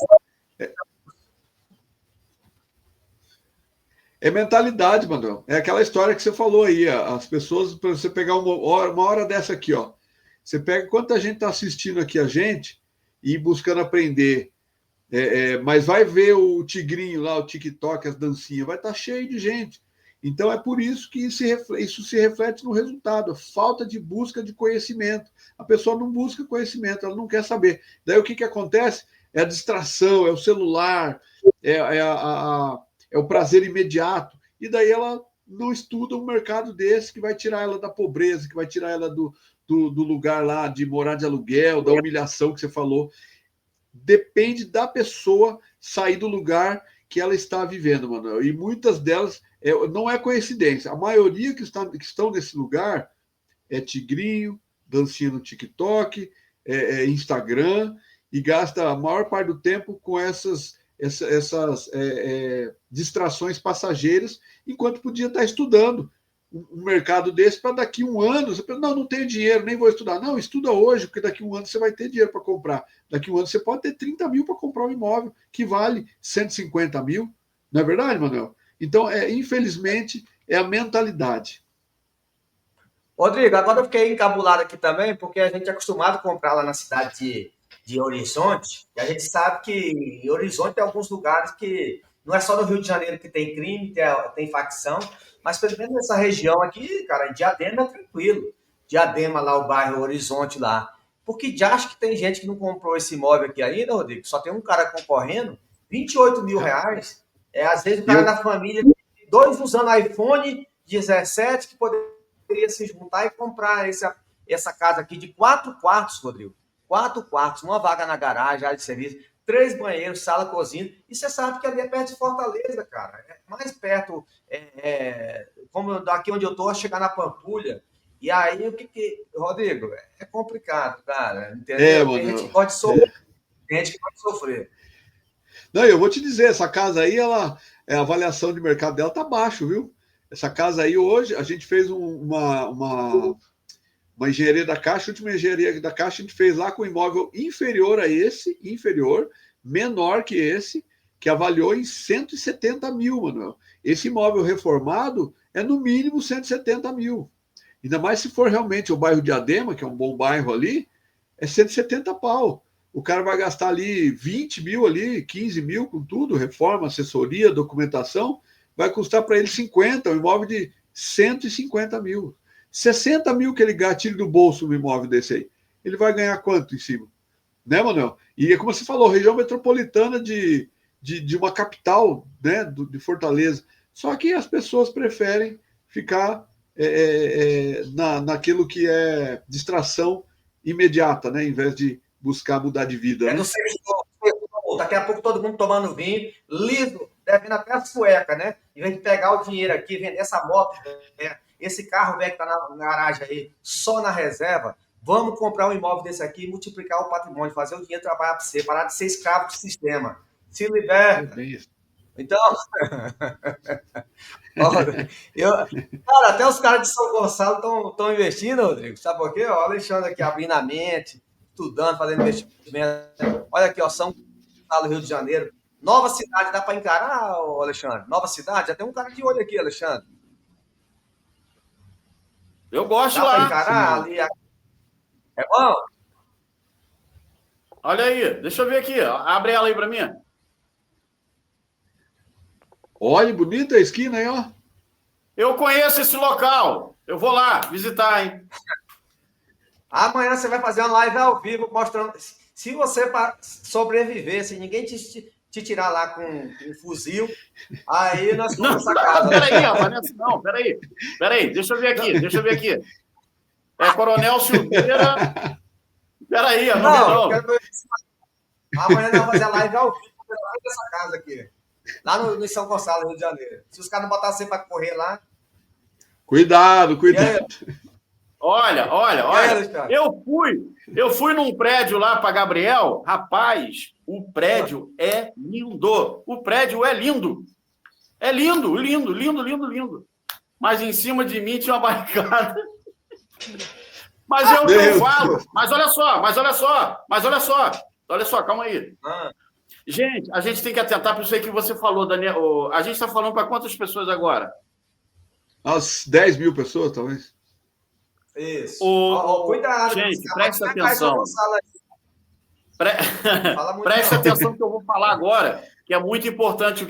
É mentalidade, Manuel. É aquela história que você falou aí. As pessoas, para você pegar uma hora dessa aqui, ó. Você pega quanta gente está assistindo aqui a gente e buscando aprender. Mas vai ver o tigrinho lá, o TikTok, as dancinhas, vai estar cheio de gente. Então é por isso que isso se reflete no resultado. Falta de busca de conhecimento. A pessoa não busca conhecimento, ela não quer saber. Daí o que acontece? É a distração, é o celular, é o prazer imediato, e daí ela não estuda um mercado desse que vai tirar ela da pobreza, que vai tirar ela do lugar lá de morar de aluguel, da humilhação que você falou. Depende da pessoa sair do lugar que ela está vivendo, Manuel. E muitas delas, não é coincidência, a maioria que estão nesse lugar é tigrinho, dancinha no TikTok, Instagram, e gasta a maior parte do tempo com essas distrações passageiras, enquanto podia estar estudando um mercado desse para daqui um ano. Você pensa, não tenho dinheiro, nem vou estudar. Não, estuda hoje, porque daqui um ano você vai ter dinheiro para comprar. Daqui um ano você pode ter 30 mil para comprar um imóvel que vale 150 mil. Não é verdade, Manuel? Então, infelizmente, é a mentalidade. Rodrigo, agora eu fiquei encabulado aqui também, porque a gente é acostumado a comprar lá na cidade de Horizonte, e a gente sabe que em Horizonte tem alguns lugares que não é só no Rio de Janeiro que tem crime, tem facção, mas pelo menos nessa região aqui, cara, Diadema é tranquilo. Diadema lá, o bairro Horizonte lá. Porque já acho que tem gente que não comprou esse imóvel aqui ainda, Rodrigo, só tem um cara concorrendo, 28 mil reais. Às vezes o cara da família, 2 usando iPhone 17, que poderia se juntar e comprar essa casa aqui de 4 quartos, Rodrigo. 4 quartos, uma vaga na garagem, área de serviço, 3 banheiros, sala, cozinha. E você sabe que ali é perto de Fortaleza, cara. É mais perto, como daqui onde eu tô, chegar na Pampulha. E aí, Rodrigo, é complicado, cara. Entendeu? Tem gente que pode sofrer. Tem gente que pode sofrer. Não, eu vou te dizer, essa casa aí, a avaliação de mercado dela tá baixo, viu? Essa casa aí, hoje, a gente fez uma engenharia da Caixa, a última engenharia da Caixa a gente fez lá com um imóvel inferior a esse, menor que esse, que avaliou em 170 mil, Manuel. Esse imóvel reformado é no mínimo 170 mil. Ainda mais se for realmente o bairro Diadema, que é um bom bairro ali, é 170 pau. O cara vai gastar ali 20 mil ali, 15 mil com tudo, reforma, assessoria, documentação, vai custar para ele 50, um imóvel de 150 mil. 60 mil que ele tira do bolso no imóvel desse aí. Ele vai ganhar quanto em cima? Né, Manuel? E é como você falou, região metropolitana de uma capital, né, de Fortaleza. Só que as pessoas preferem ficar naquilo que é distração imediata, né, em vez de buscar mudar de vida. Né? Daqui a pouco todo mundo tomando vinho, liso, devendo até as cuecas, né? Em vez de pegar o dinheiro aqui, vender essa moto, esse carro velho que está na garagem aí, só na reserva, vamos comprar um imóvel desse aqui e multiplicar o patrimônio, fazer o dinheiro trabalhar para você, parar de ser escravo do sistema. Se liberta. Então, cara, até os caras de São Gonçalo estão investindo, Rodrigo. Sabe por quê? Ó, o Alexandre aqui abrindo a mente, estudando, fazendo investimento. Olha aqui, ó, São Gonçalo, Rio de Janeiro. Nova cidade, dá para encarar, Alexandre? Nova cidade? Já tem um cara de olho aqui, Alexandre. Eu gosto dá lá. Para encarar ali. É bom? Olha aí, deixa eu ver aqui. Abre ela aí para mim. Olha, bonita a esquina aí, ó. Eu conheço esse local. Eu vou lá visitar, hein? Amanhã você vai fazer uma live ao vivo mostrando. Se você sobreviver, se ninguém te tirar lá com um fuzil, aí nós vamos nessa casa. Peraí, rapaz, não, peraí, deixa eu ver aqui. É Coronel Silveira. Peraí, não. Amanhã nós vamos fazer a live ao vivo dessa casa aqui. Lá no São Gonçalo, Rio de Janeiro. Se os caras não botarem você para correr lá. Cuidado. Olha. Eu fui num prédio lá para Gabriel. Rapaz, o prédio é lindo. O prédio é lindo. É lindo. Mas em cima de mim tinha uma barricada. Mas é o que eu falo. Mas olha só, calma aí. Gente, a gente tem que atentar para isso aí que você falou, Daniel. A gente está falando para quantas pessoas agora? Umas 10 mil pessoas, talvez. Isso. Cuidado. Gente, presta atenção. Presta atenção que eu vou falar agora, que é muito importante o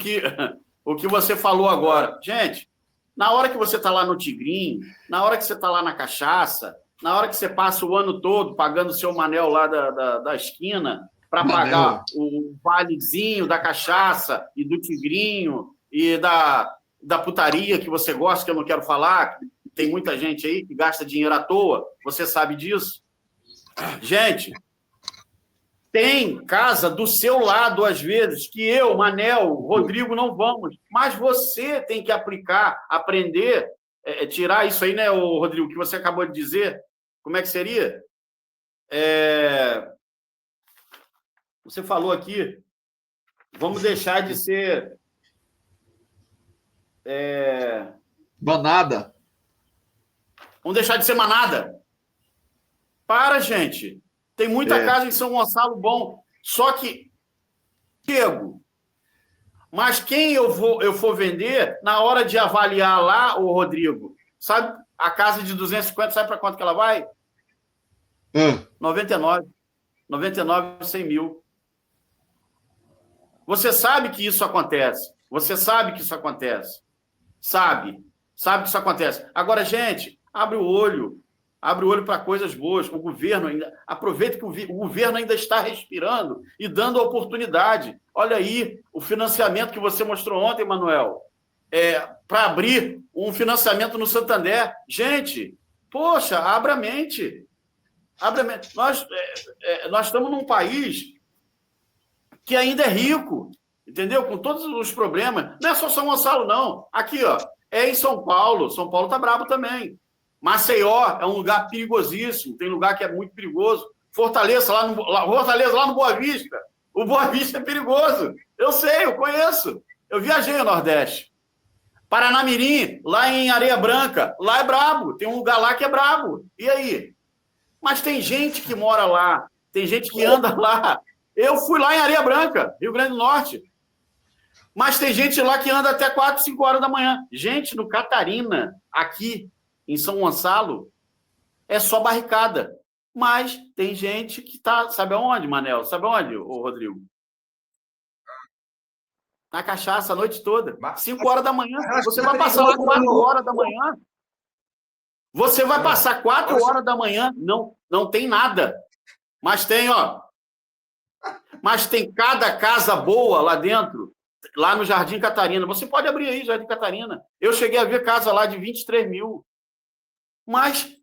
que você falou agora. Gente, na hora que você está lá no Tigrinho, na hora que você está lá na cachaça, na hora que você passa o ano todo pagando o seu manel lá da esquina para pagar o valezinho da cachaça e do Tigrinho e da putaria que você gosta, que eu não quero falar, tem muita gente aí que gasta dinheiro à toa, você sabe disso. Gente, tem casa do seu lado, às vezes, que eu, Manel, Rodrigo não vamos, mas você tem que aplicar, aprender, tirar isso aí, né, Rodrigo, que você acabou de dizer. Como é que seria? Você falou aqui, vamos deixar de ser... Manada. Vamos deixar de ser manada. Para, gente. Tem muita casa em São Gonçalo bom. Só que, Diego, mas quem eu for vender, na hora de avaliar lá, o Rodrigo, sabe, a casa de 250, sabe para quanto que ela vai? 99, 100 mil. Você sabe que isso acontece. Sabe que isso acontece. Agora, gente, abre o olho para coisas boas. O governo ainda... Aproveita que o governo ainda está respirando e dando oportunidade. Olha aí o financiamento que você mostrou ontem, Manuel, para abrir um financiamento no Santander. Gente, poxa, abra a mente. Nós estamos num país que ainda é rico, entendeu? Com todos os problemas. Não é só São Gonçalo, não. Aqui, ó, é em São Paulo. São Paulo tá brabo também. Maceió é um lugar perigosíssimo. Tem lugar que é muito perigoso. Fortaleza, lá no Boa Vista. O Boa Vista é perigoso. Eu sei, eu conheço. Eu viajei no Nordeste. Paranamirim, lá em Areia Branca. Lá é brabo. Tem um lugar lá que é brabo. E aí? Mas tem gente que mora lá. Tem gente que anda lá. Eu fui lá em Areia Branca, Rio Grande do Norte. Mas tem gente lá que anda até 4, 5 horas da manhã. Gente, no Catarina, aqui em São Gonçalo, é só barricada. Mas tem gente que está... Sabe aonde, Manel? Sabe aonde, Rodrigo? Na cachaça a noite toda. 5 horas da manhã. Você vai passar lá 4 horas da manhã. Você vai passar 4 horas da manhã. Não tem nada. Mas tem, ó. Mas tem cada casa boa lá dentro, lá no Jardim Catarina. Você pode abrir aí, Jardim Catarina. Eu cheguei a ver casa lá de 23 mil. Mas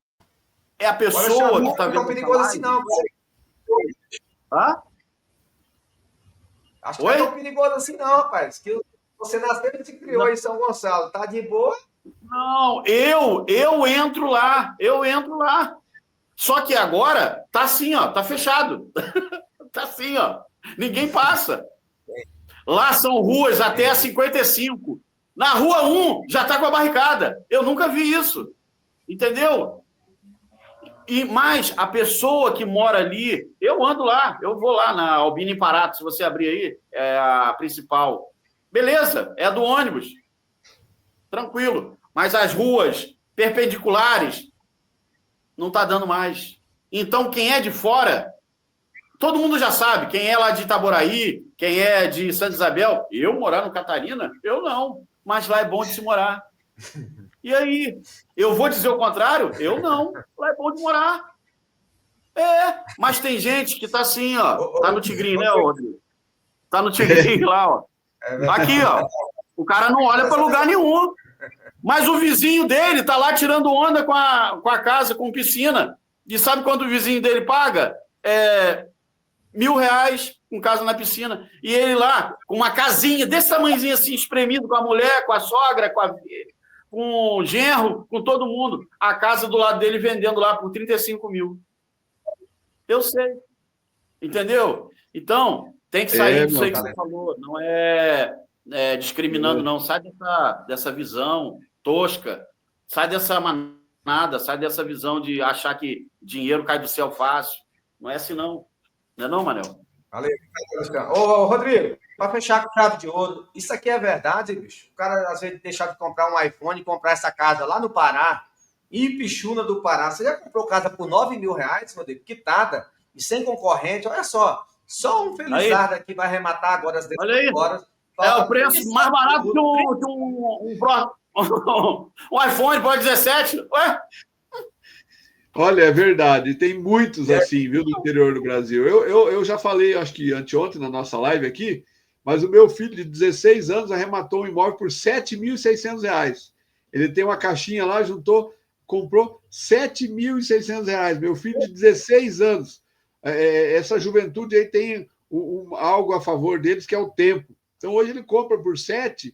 é a pessoa que está vendo. Não é perigoso assim, não. Hã? Acho que não é tão perigoso assim, não, rapaz. Que você nasceu e se criou em São Gonçalo. Tá de boa? Não, eu entro lá. Só que agora tá assim, ó, tá fechado. Tá assim, ó. Ninguém passa. Lá são ruas até a 55. Na rua 1 já tá com a barricada. Eu nunca vi isso. Entendeu? Mas a pessoa que mora ali, eu ando lá, eu vou lá na Albino Imparato, se você abrir aí, é a principal. Beleza, é a do ônibus. Tranquilo. Mas as ruas perpendiculares não tá dando mais. Então, quem é de fora, todo mundo já sabe. Quem é lá de Itaboraí, quem é de Santa Isabel, eu morar no Catarina, eu não. Mas lá é bom de se morar. E aí? Eu vou dizer o contrário? Eu não. Lá é bom de morar. Mas tem gente que tá assim, ó. Tá no Tigrinho, né, Rodrigo? Tá no Tigrinho lá, ó. Aqui, ó. O cara não olha para lugar nenhum. Mas o vizinho dele tá lá tirando onda com a casa, com piscina. E sabe quanto o vizinho dele paga? R$1.000 com casa na piscina. E ele lá, com uma casinha desse tamanhozinho assim, espremido com a mulher, com a sogra, com o genro, com todo mundo. A casa do lado dele vendendo lá por 35 mil. Eu sei. Entendeu? Então, tem que sair disso aí que você falou. Não discriminando, não. Sai dessa visão tosca. Sai dessa manada, sai dessa visão de achar que dinheiro cai do céu fácil. Não é assim, não. Não é não, Manel? Valeu. Ô, Rodrigo, para fechar com chave de ouro, isso aqui é verdade, bicho? O cara, às vezes, deixar de comprar um iPhone e comprar essa casa lá no Pará, em Pixuna do Pará. Você já comprou casa por R$9.000, Rodrigo? Quitada. E sem concorrente, olha só. Só um Felizardo aqui vai arrematar agora às 18 horas. É o preço mais barato que um iPhone para 17. Ué? Olha, é verdade. Tem muitos assim, viu, do interior do Brasil. Eu já falei, acho que anteontem, na nossa live aqui, mas o meu filho de 16 anos arrematou um imóvel por R$7.600. Ele tem uma caixinha lá, comprou R$7.600. Meu filho de 16 anos. Essa juventude aí tem algo a favor deles, que é o tempo. Então, hoje ele compra por 7,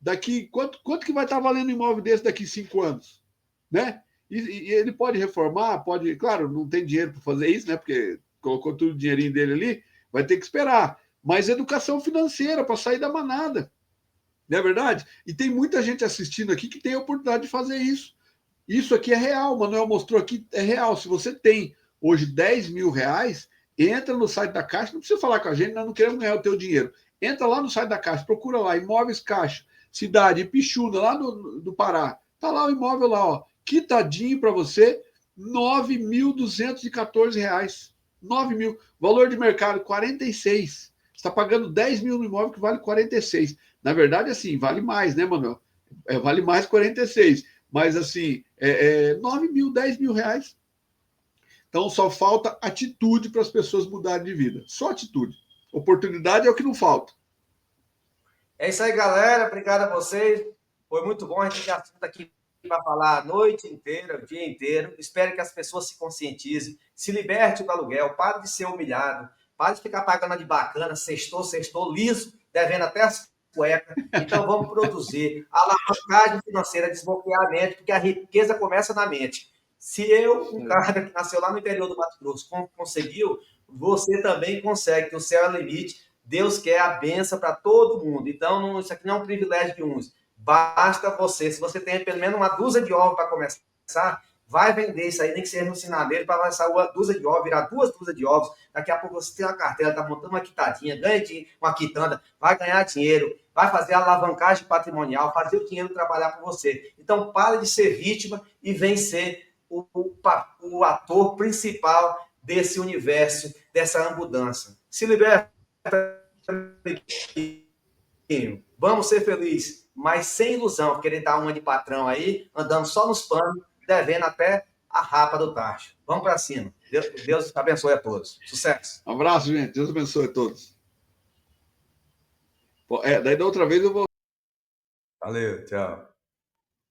daqui quanto que vai estar valendo um imóvel desse daqui 5 anos? Né? E ele pode reformar, pode... Claro, não tem dinheiro para fazer isso, né? Porque colocou todo o dinheirinho dele ali, vai ter que esperar. Mas educação financeira para sair da manada. Não é verdade? E tem muita gente assistindo aqui que tem a oportunidade de fazer isso. Isso aqui é real, o Manuel mostrou aqui, é real. Se você tem hoje R$10.000, entra no site da Caixa, não precisa falar com a gente, nós não queremos ganhar o teu dinheiro. Entra lá no site da Caixa, procura lá, Imóveis Caixa, cidade Pixuna, lá do Pará. Tá lá o imóvel lá, ó, quitadinho para você, R$9.214. 9 mil. Valor de mercado, 46. Você está pagando 10 mil no imóvel que vale 46. Na verdade, assim, vale mais, né, Manuel? Vale mais 46. Mas, assim, 9 mil, 10 mil reais. Então, só falta atitude para as pessoas mudarem de vida. Só atitude. Oportunidade é o que não falta. É isso aí, galera. Obrigado a vocês. Foi muito bom. A gente tem assunto aqui para falar a noite inteira, o dia inteiro. Espero que as pessoas se conscientizem, se liberte do aluguel, pare de ser humilhado, pare de ficar pagando de bacana, sextou, liso, devendo até as cuecas. Então, vamos produzir. A alavancagem financeira, desbloquear a mente, porque a riqueza começa na mente. Se um cara que nasceu lá no interior do Mato Grosso, conseguiu, você também consegue, que o céu é o limite. Deus quer a benção para todo mundo. Então, isso aqui não é um privilégio de uns. Basta você, se você tem pelo menos uma dúzia de ovos para começar, vai vender isso aí, nem que seja no sinaleiro, para lançar uma dúzia de ovos, virar 2 dúzias de ovos. Daqui a pouco você tem uma cartela, está montando uma quitadinha, ganha uma quitanda, vai ganhar dinheiro, vai fazer alavancagem patrimonial, fazer o dinheiro trabalhar para você. Então, pare de ser vítima e vem ser o ator principal desse universo, dessa abundância. Se liberta, vamos ser felizes, mas sem ilusão, querer dar uma de patrão aí, andando só nos panos, devendo até a rapa do tacho. Vamos para cima. Deus abençoe a todos. Sucesso. Um abraço, gente. Deus abençoe a todos. Daí da outra vez eu vou... Valeu, tchau.